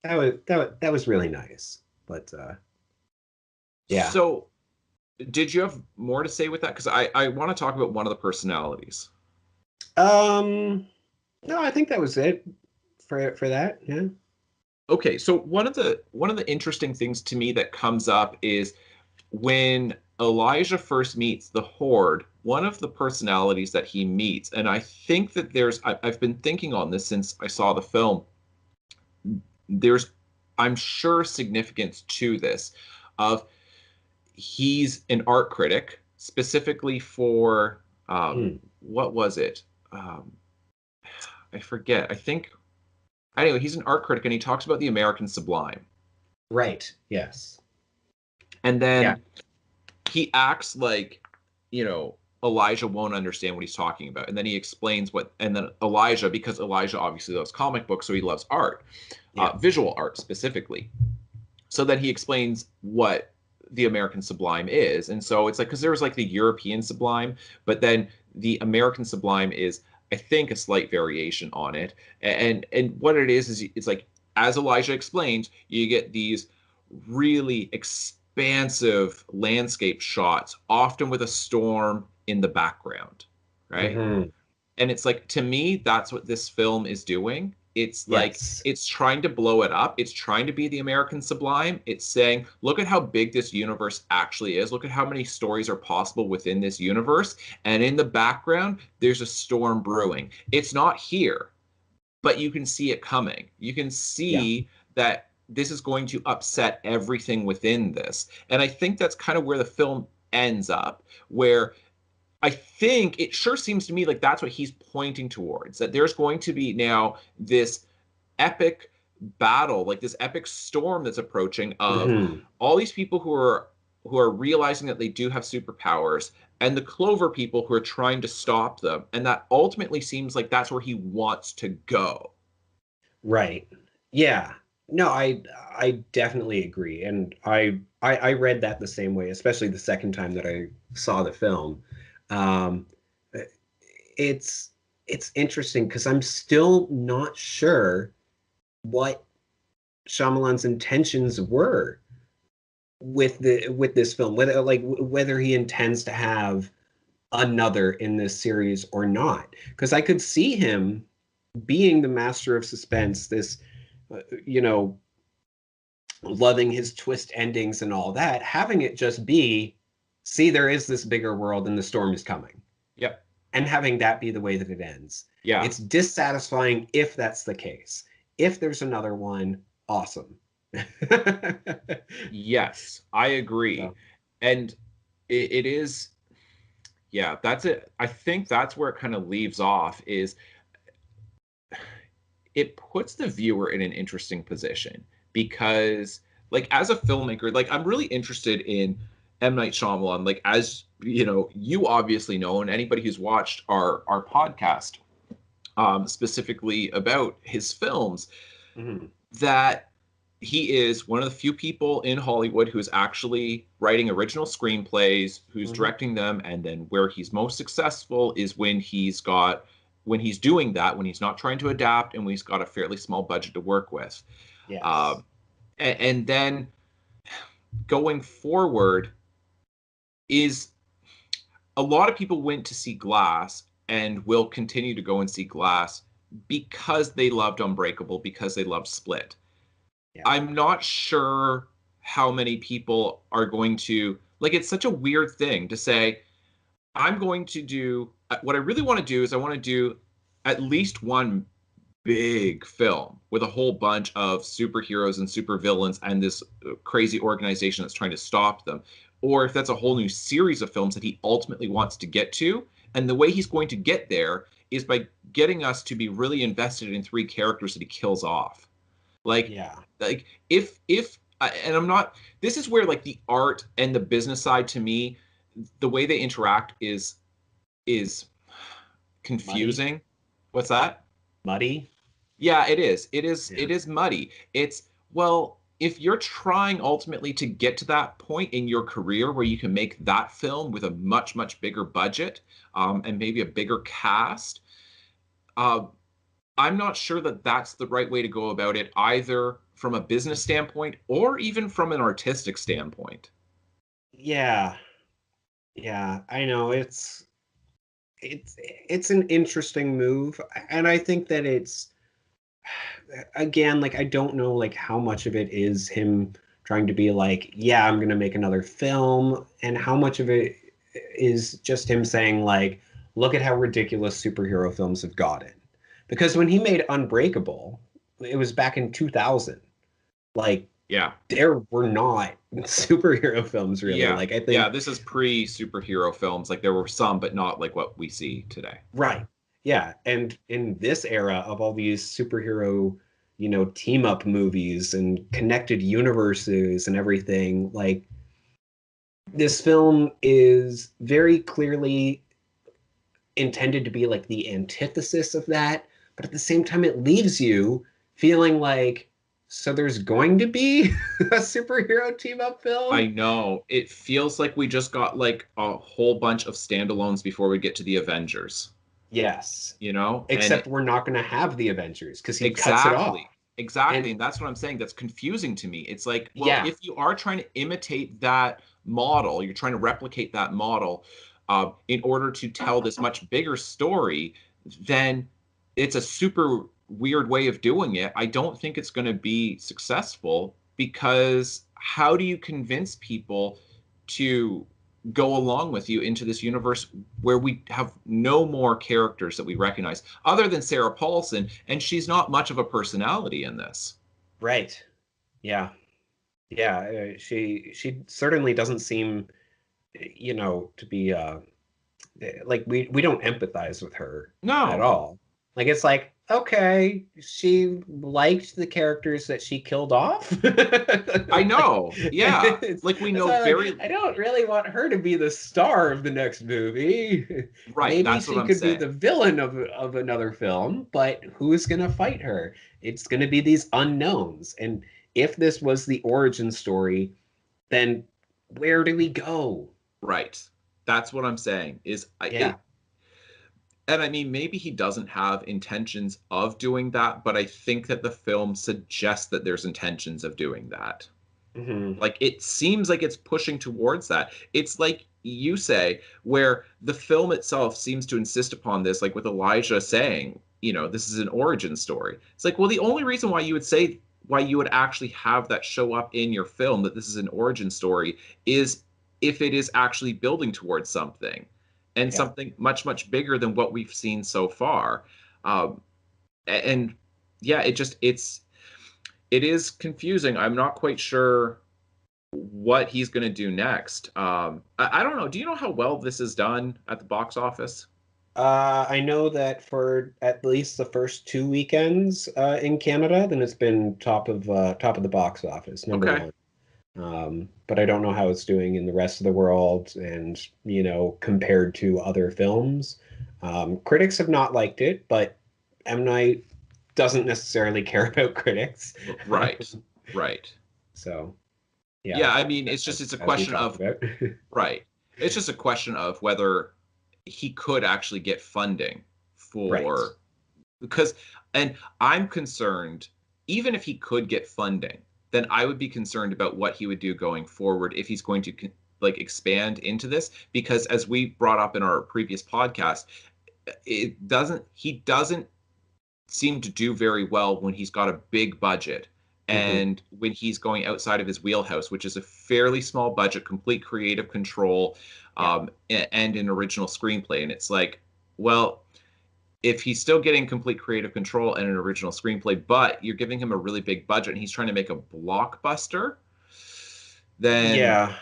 that was really nice. But yeah. So, did you have more to say with that? Because I want to talk about one of the personalities. Um, no, I think that was it for that. Yeah. Okay, so one of the interesting things to me that comes up is when Elijah first meets the Horde, one of the personalities that he meets, and I think that I've been thinking on this since I saw the film. There's, I'm sure, significance to this, of he's an art critic specifically for Mm, what was it? Um, I forget. I think anyway, he's an art critic and he talks about the American sublime. right. Yes. And Yeah. then he acts like, Elijah won't understand what he's talking about. And then he explains and then Elijah, because Elijah obviously loves comic books, so he loves art, Yeah. visual art specifically. So then he explains what the American sublime is. And so it's like, because there was like the European sublime, but then the American sublime is, I think, a slight variation on it. And what it is it's like, as Elijah explains, you get these really expansive landscape shots, often with a storm in the background, right? Hmm. And it's like, to me, that's what this film is doing. It's like Yes. it's trying to blow it up. It's trying to be the American sublime. It's saying, look at how big this universe actually is. Look at how many stories are possible within this universe. And in the background, there's a storm brewing. It's not here, but you can see it coming. You can Yeah. see that this is going to upset everything within this. And I think that's kind of where the film ends up, where I think it sure seems to me like that's what he's pointing towards, that there's going to be now this epic battle, like this epic storm that's approaching, of Hmm. all these people who are realizing that they do have superpowers, and the Clover people who are trying to stop them. And that ultimately seems like that's where he wants to go. Right. Yeah. No, I definitely agree. And I read that the same way, especially the second time that I saw the film. Um, it's it's interesting because I'm still not sure what Shyamalan's intentions were with this film, whether he intends to have another in this series or not. Because I could see him being the master of suspense, this you know, loving his twist endings and all that, having it just be, see, there is this bigger world and the storm is coming, Yep. and having that be the way that it ends. Yeah. It's dissatisfying if that's the case. If there's another one, awesome. Yes, I agree. So, And it is, yeah, that's it. I think that's where it kind of leaves off, is it puts the viewer in an interesting position, because, like, as a filmmaker, like, I'm really interested in M. Night Shyamalan. Like, as you obviously know, and anybody who's watched our podcast, specifically about his films, mhm, that he is one of the few people in Hollywood who's actually writing original screenplays, who's mhm. directing them, and then where he's most successful is when he's doing that, when he's not trying to adapt, and when he's got a fairly small budget to work with. Yes. Um, and then going forward, is a lot of people went to see Glass and will continue to go and see Glass because they loved Unbreakable, because they loved Split. Yeah. I'm not sure how many people are going to, like, it's such a weird thing to say, I'm going to do what I really want to do is I want to do at least one big film with a whole bunch of superheroes and supervillains and this crazy organization that's trying to stop them. Or if that's a whole new series of films that he ultimately wants to get to, And the way he's going to get there is by getting us to be really invested in three characters that he kills off. Like, Yeah. like if and I'm not. This is where like the art and the business side to me, the way they interact is confusing. Muddy. What's that? Muddy. Yeah, it is. It is. Yeah. It is muddy. It's well, if you're trying ultimately to get to that point in your career where you can make that film with a much, much bigger budget, and maybe a bigger cast, uh, I'm not sure that that's the right way to go about it, either from a business standpoint or even from an artistic standpoint. Yeah. Yeah. I know it's an interesting move, and I think that it's, again, like I don't know like how much of it is him trying to be like, yeah, I'm gonna make another film, and how much of it is just him saying like, look at how ridiculous superhero films have gotten. Because when he made Unbreakable, it was back in 2000. Like Yeah. there were not superhero films really. Yeah. Like I Yeah. think, This is pre superhero films. Like there were some, but not like what we see today. right. Yeah, and in this era of all these superhero, team up movies and connected universes and everything, like this film is very clearly intended to be like the antithesis of that, but at the same time it leaves you feeling like, so there's going to be a superhero team up I film? know. It feels like we just got like a whole bunch of standalones before we get to the Avengers, Yes. you know? And Except we're not going to have the Avengers because he cuts it off. exactly. Exactly. And And that's what I'm saying. That's confusing to me. It's like, well, yeah, if you are trying to imitate that model, you're trying to replicate that model in order to tell this much bigger story, then it's a super weird way of doing it. I don't think it's going to be successful because how do you convince people to go along with you into this universe where we have no more characters that we recognize other than Sarah Paulson, and she's not much of a personality in this. right. Yeah. Yeah, she certainly doesn't seem, to be like we don't empathize with her at No, all. Like it's like, okay, she liked the characters that she killed off. I Like, know. Yeah. Like we it's know not like very I don't really want her to be the star of the next movie. right. Maybe That's what she I'm could be saying. the villain of another film, but who's gonna fight her? It's gonna be these unknowns. And if this was the origin story, then where do we go? Right. That's what I'm saying is Yeah. and I mean maybe he doesn't have intentions of doing that, but I think that the film suggests that there's intentions of doing that. Hmm. Like it seems like it's pushing towards that. It's like you say, where the film itself seems to insist upon this, like with Elijah saying, this is an origin story. It's like, well, the only reason why you would actually have that show up in your film that this is an origin story is if it is actually building towards something and Yeah. something much, much bigger than what we've seen so far. Um, and yeah, it is confusing. I'm not quite sure what he's going to do next. I don't know. Do you know how well this is done at the box office? I know that for at least the first two weekends in Canada, then it's been top of the box office, number Okay. one. But I don't know how it's doing in the rest of the world, and compared to other films. Critics have not liked it, but M. Night doesn't necessarily care about critics. Right. Right. So yeah, Yeah, I mean, it's a as we question talked of about. right. It's just a question of whether he could actually get funding Right. for because and I'm concerned even if he could get funding, then I would be concerned about what he would do going forward if he's going to like expand into this because as we brought up in our previous podcast, he doesn't seem to do very well when he's got a big budget Hmm. and when he's going outside of his wheelhouse, which is a fairly small budget, complete creative control, Yeah. and an original screenplay. And it's like, well, if he's still getting complete creative control and an original screenplay, but you're giving him a really big budget and he's trying to make a blockbuster, then Yeah.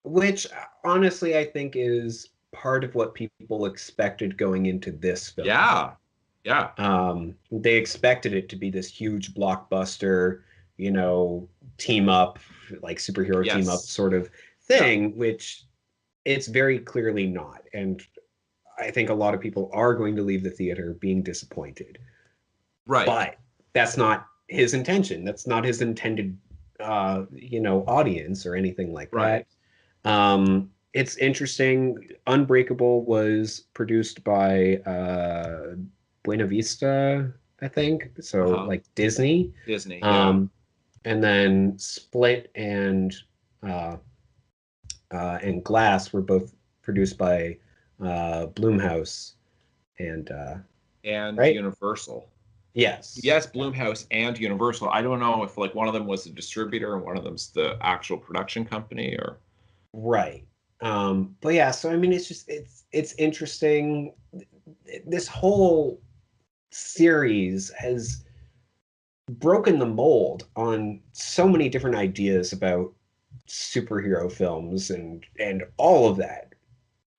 Which honestly I think is part of what people expected going into this film. Yeah. Yeah. They expected it to be this huge blockbuster, you know, team up, like superhero team up Yes. sort of Yeah. thing, which it's very clearly not. And I think a lot of people are going to leave the theater being disappointed. Right. But that's not his intention. That's not his intended, you know, audience or anything like Right. that. It's interesting. Unbreakable was produced by Buena Vista, I think. So Uh-huh. like Disney. Disney. Yeah. Um, and then Split uh, and Glass were both produced by Blumhouse and And right? Universal. Yes. Yes, Bloomhouse and Universal. I don't know if like one of them was a distributor and one of them's the actual production company or Right. But yeah, so I mean it's interesting. This whole series has broken the mold on so many different ideas about superhero films and all of that.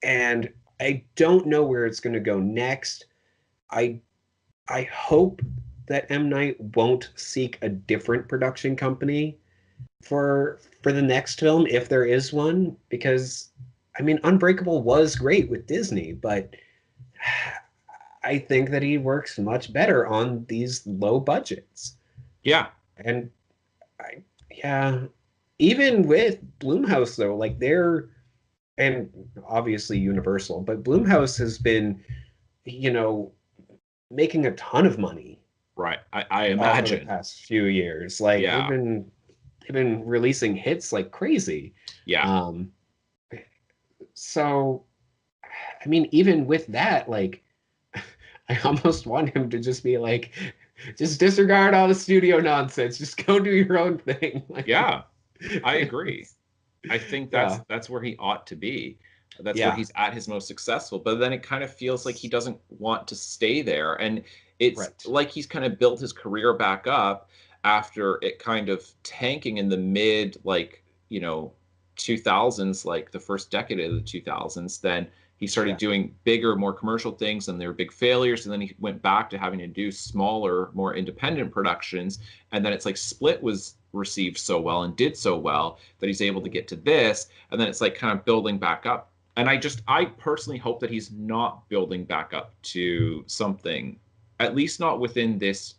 And I don't know where it's going to go next. I I hope that M. Night won't seek a different production company for the next film if there is one, because I mean Unbreakable was great with Disney, but I think that he works much better on these low budgets. yeah. And I, yeah, even with Blumhouse though, like they're and obviously Universal, but Blumhouse has been, you know, making a ton of money Right. I over the imagine. past few years. Like Yeah. they've been releasing hits like crazy. Yeah. Um, so I mean, even with that, like I almost want him to just be like, just disregard all the studio nonsense. Just go do your own thing. Like, Yeah. I agree. I think yeah, that's where he ought to be. That's where yeah, he's at his most successful. But then it kind of feels like he doesn't want to stay there. And it's right. like he's kind of built his career back up after it kind of tanking in the mid, like, 2000s, like the first decade of the 2000s. Then he started Yeah, doing bigger, more commercial things, and they were big failures. And then he went back to having to do smaller, more independent productions. And then it's like Split was received so well and did so well that he's able to get to this, and then it's like kind of building back up. And I personally hope that he's not building back up to something, at least not within this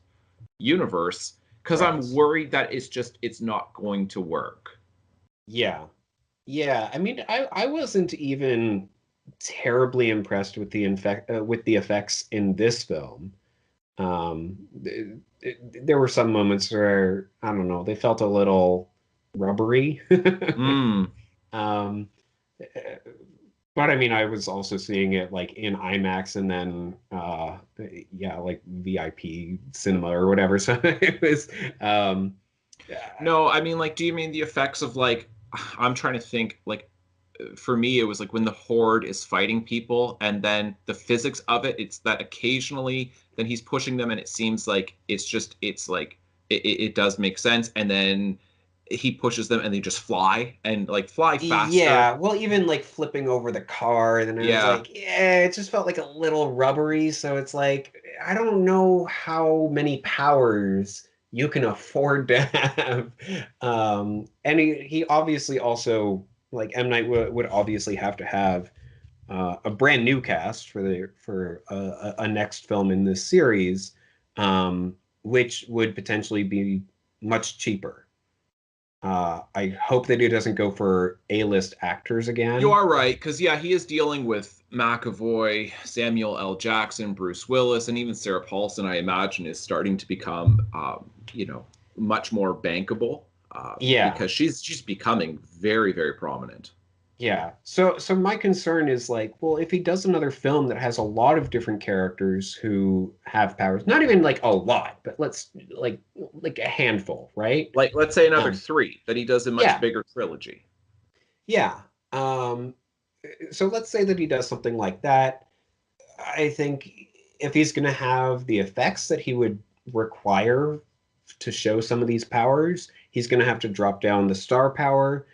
universe, because right. I'm worried that it's not going to work. Yeah, yeah. I mean, I wasn't even terribly impressed with with the effects in this film. There were some moments where I don't know, they felt a little rubbery. Mm. Um, but I mean, I was also seeing it like in IMAX and then yeah, like VIP cinema or whatever. So it was No, I mean, like, do you mean the effects of like, I'm trying to think, like, for me, it was like when the horde is fighting people, and then the physics of it, it's that occasionally then he's pushing them, and it seems like it's like it does make sense, and then he pushes them, and they just fly and like fly faster. yeah, well, even like flipping over the car, and then I was Yeah, like, yeah, it just felt like a little rubbery. So it's like, I don't know how many powers you can afford to have. And he obviously also, like, M. Night would obviously have to have a brand new cast for a next film in this series, which would potentially be much cheaper. I hope that he doesn't go for A-list actors you again. are right, because yeah, he is dealing with McAvoy, Samuel L. Jackson, Bruce Willis, and even Sarah Paulson. I imagine is starting to become, much more bankable, Yeah, because she's becoming very, very prominent. yeah. So my concern is like, well, if he does another film that has a lot of different characters who have powers, not even like a lot, but let's like a handful, right? Like, let's say another Um, three that he does a much yeah, bigger trilogy. yeah. So let's say that he does something like that. I think if he's going to have the effects that he would require to show some of these powers, he's going to have to drop down the star power.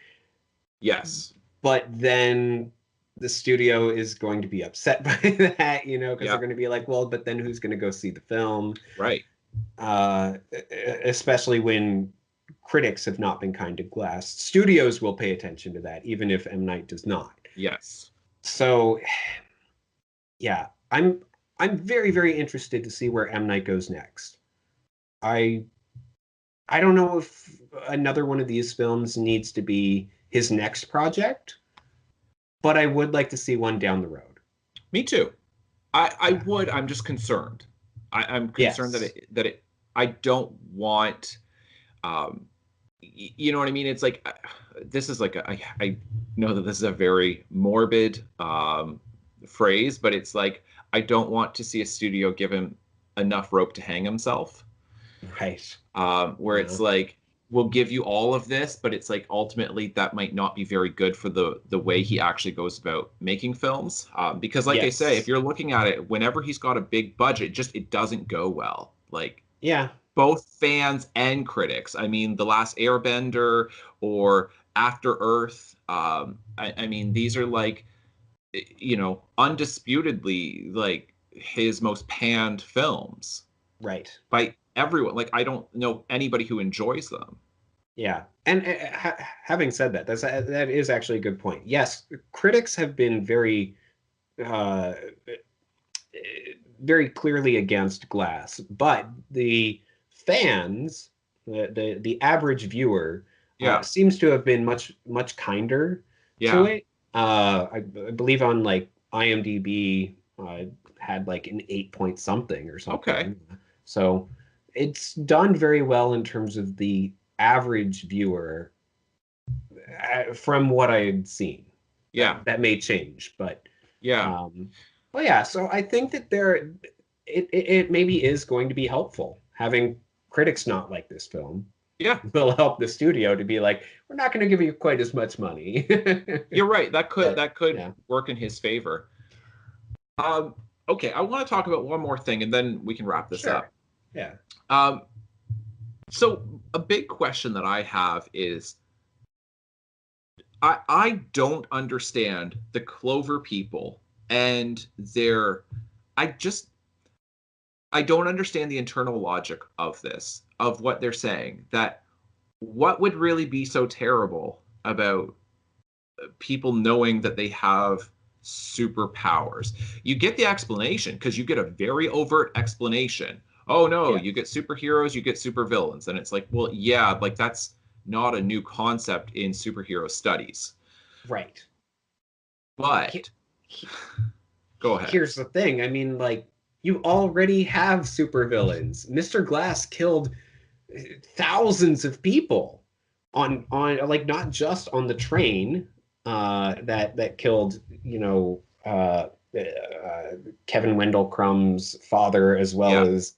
Yes. But then the studio is going to be upset by that, because Yeah, they're going to be like, well, but then who's going to go see the film? right. uh, Especially when critics have not been kind to Glass. Studios will pay attention to that, even if M. Night does not. Yes. So, yeah, I'm very, very interested to see where M. Night goes next. I I don't know if another one of these films needs to be his next project, but I would like to see one down the road. Me too. I Yeah. would. I'm just concerned. I'm concerned that Yes. I don't want you know what I mean? It's like this is like I know that this is a very morbid phrase, but it's like I don't want to see a studio give him enough rope to hang himself. Right. Where Yeah. it's like we'll give you all of this, but it's like ultimately that might not be very good for the way he actually goes about making films. Because like I say, if Yes. you're looking at it, whenever he's got a big budget, just it doesn't go well. Like Yeah. both fans and critics. I mean, The Last Airbender or After Earth. I mean, these are like, undisputedly like his most panned films Right. by everyone. Like, I don't know anybody who enjoys them. Yeah, and having said that, that is actually a good point. Yes, critics have been uh, very clearly against Glass, but the fans, the average viewer, Yeah, seems to have been much kinder to yeah, it. I believe on like IMDb had like an 8 point something or okay, something. So it's done very well in terms of the average viewer from what I had seen. yeah, That may change, yeah, um, but yeah. So I think that it maybe is going to be helpful having critics not like this film yeah. will help the studio to be like, we're not going to give you quite as much money. You're right. That could But that could yeah, work in his favor. Okay, I want to talk about one more thing, and then we can wrap this sure. up. Yeah. Um, so a big question that I have is I don't understand the Clover people and their I just I don't understand the internal logic of this, of what they're saying. That what would really be so terrible about people knowing that they have superpowers? You get the explanation because you get a very overt explanation. Oh no, Yeah. you get superheroes, you get supervillains. And it's like, well, yeah, like that's not a new concept in superhero studies. Right. He- But he- go ahead. Here's the thing. I mean, like, you already have supervillains. Mr. Glass killed thousands of people on like not just on the train that killed Kevin Wendell Crumb's father as well Yeah. as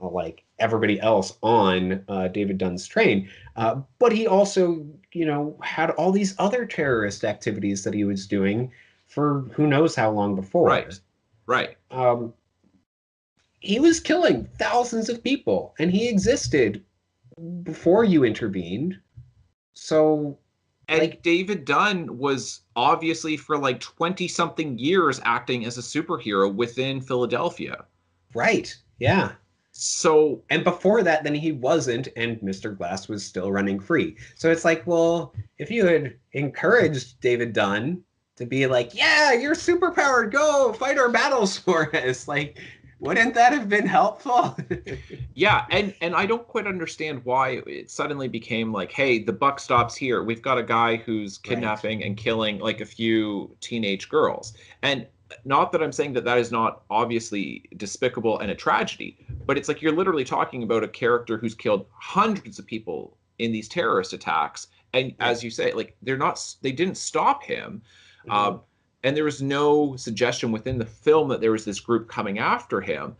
like everybody else on David Dunn's train, but he also had all these other terrorist activities that he was doing for who knows how long Right. before. Right. um, he was killing thousands of people and he existed before you intervened. So, And like, David Dunn was obviously for like 20 something years acting as a superhero within Philadelphia. right. Yeah. So, And before that, then he wasn't, and Mr. Glass was still running free. So it's like, well, if you had encouraged David Dunn to be like, yeah, you're superpowered, go fight our battles for us, like, wouldn't that have been helpful? yeah, and I don't quite understand why it suddenly became like, hey, the buck stops here. We've got a guy who's Right. kidnapping and killing like a few teenage girls. And not that I'm saying that that is not obviously despicable and a tragedy, but it's like you're literally talking about a character who's killed hundreds of people in these terrorist attacks. And Yeah. as you say, like they didn't stop him. Mhm. Um, and there was no suggestion within the film that there was this group coming after him.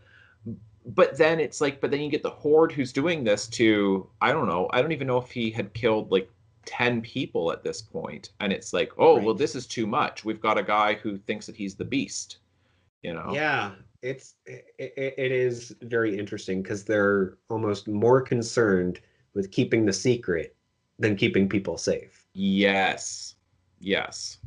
But then it's like, but then you get the horde who's doing this to, I don't know, I don't even know if he had killed like 10 people at this point. And it's like, oh, well, Right. this is too much. We've got a guy who thinks that he's the beast, you know? Yeah, it is very interesting because they're almost more concerned with keeping the secret than keeping people safe. Yes. Yes.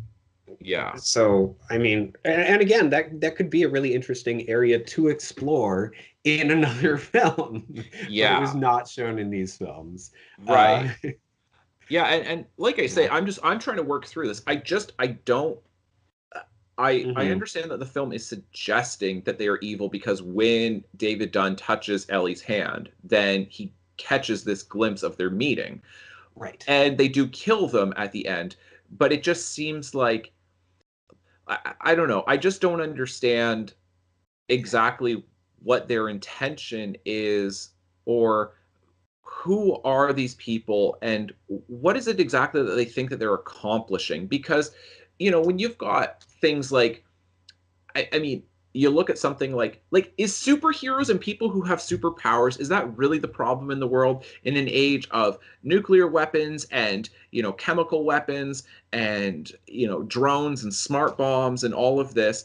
Yeah. So, I mean, and again, that could be a really interesting area to explore in another film, but it was Yeah. not shown in these films. Uh, Right. Yeah, and like I say, yeah. I'm trying to work through this. I don't I Hmm. understand that the film is suggesting that they are evil because when David Dunn touches Ellie's hand, then he catches this glimpse of their meeting. Right. And they do kill them at the end, but it just seems like I don't know. I just don't understand exactly what their intention is, or who are these people and what is it exactly that they think that they're accomplishing. Because when you've got things like I mean, you look at something like is superheroes and people who have superpowers, is that really the problem in the world in an age of nuclear weapons and chemical weapons and drones and smart bombs and all of this,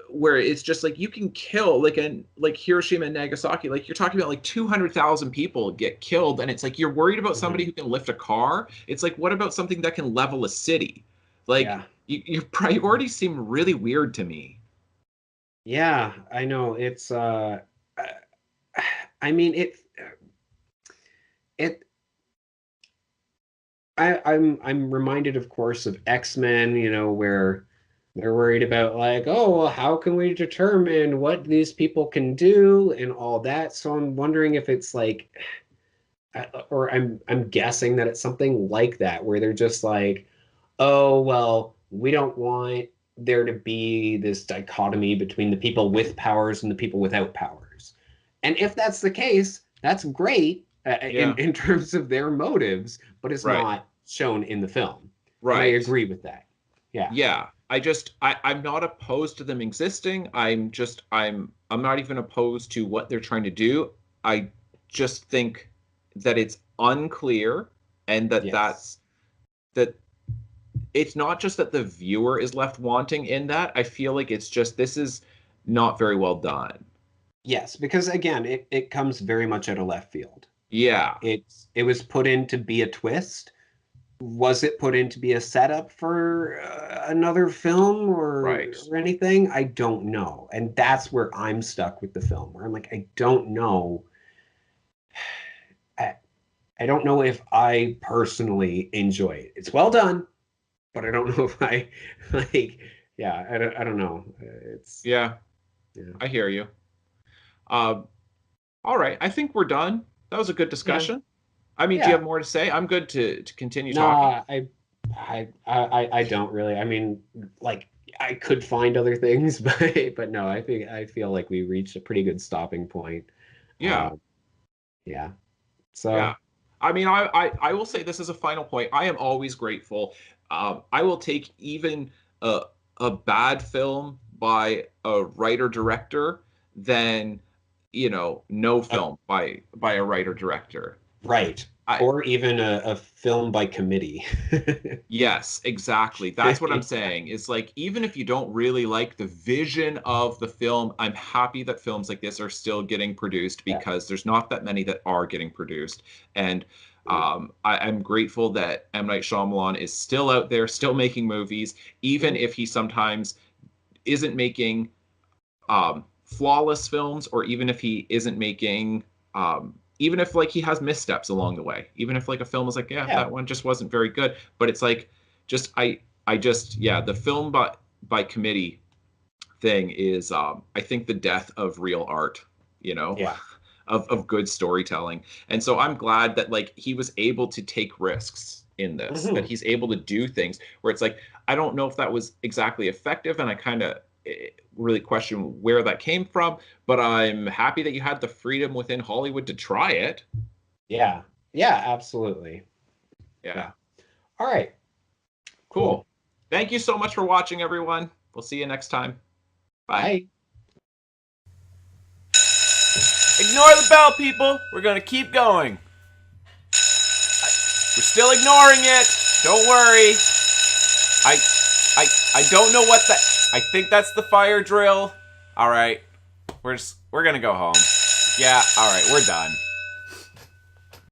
where it's just like you can kill like Hiroshima and Nagasaki, like you're talking about like 200,000 people get killed, and it's like you're worried about somebody Hmm. who can lift a car. It's like, what about something that can level a city? Like, Yeah. your priorities seem really weird to me. Yeah, I know. I mean, it, I'm reminded, of course, of X-Men, where they're worried about like, oh, well, how can we determine what these people can do and all that. So I'm wondering if it's like, or I'm guessing that it's something like that, where they're just like, oh, well, we don't want there to be this dichotomy between the people with powers and the people without powers. And if that's the case, that's great Yeah. in terms of their motives, but it's Right. not shown in the film. And I Right. agree with that. Yeah. Yeah. I'm not opposed to them existing. I'm not even opposed to what they're trying to do. I just think that it's unclear, and Yes. that it's not just that the viewer is left wanting in that. I feel like it's just this is not very well done. Yes, because again, it comes very much out of left field. Yeah. It was put in to be a twist. Was it put in to be a setup for another film Right. or anything? I don't know. And that's where I'm stuck with the film, where I'm like, I don't know. I, I don't know if I personally enjoy it. It's well done, but I don't know if I like, yeah, I don't know. It's, Yeah. yeah. I hear you. Um, all right. I think we're done. That was a good Yeah. discussion. I mean, do you have Yeah. more to say? I'm good to continue talking. Nah, I don't really. I mean, like I could find other things, but no, I feel like we reached a pretty good stopping point. Yeah. Um, yeah. Yeah. So I mean, I will say this as a final point. I am always grateful. I will take even a, a bad film by a writer director than, no uh, film by a writer director. right. I Or even a film by committee. Yes, exactly. That's what I'm Yeah. saying. It's like even if you don't really like the vision of the film, I'm happy that films like this are still getting produced Yeah. because there's not that many that are getting produced. And I'm grateful that M. Night Shyamalan is still out there, still making movies, even Mhm. if he sometimes isn't making flawless films, or even if he isn't making even if like he has missteps along the way, even if like a film is like, yeah, Yeah. that one just wasn't very good, but it's like just I just yeah, the film by committee thing is I think the death of real art, you know, Yeah. Yeah. of good storytelling. And so I'm glad that like he was able to take risks in this, that Mhm. he's able to do things where it's like I don't know if that was exactly effective, and I kind of really question where that came from, but I'm happy that you had the freedom within Hollywood to try it. Yeah. Yeah, absolutely. Yeah. Yeah. All right. Cool. Cool. Thank you so much for watching, everyone. We'll see you next time. Bye. Bye. Ignore the bell, people. We're going to keep going. We're still ignoring it. Don't worry. I I don't know what that. I think that's the fire drill. All right. We're going to go home. Yeah, all right. We're done.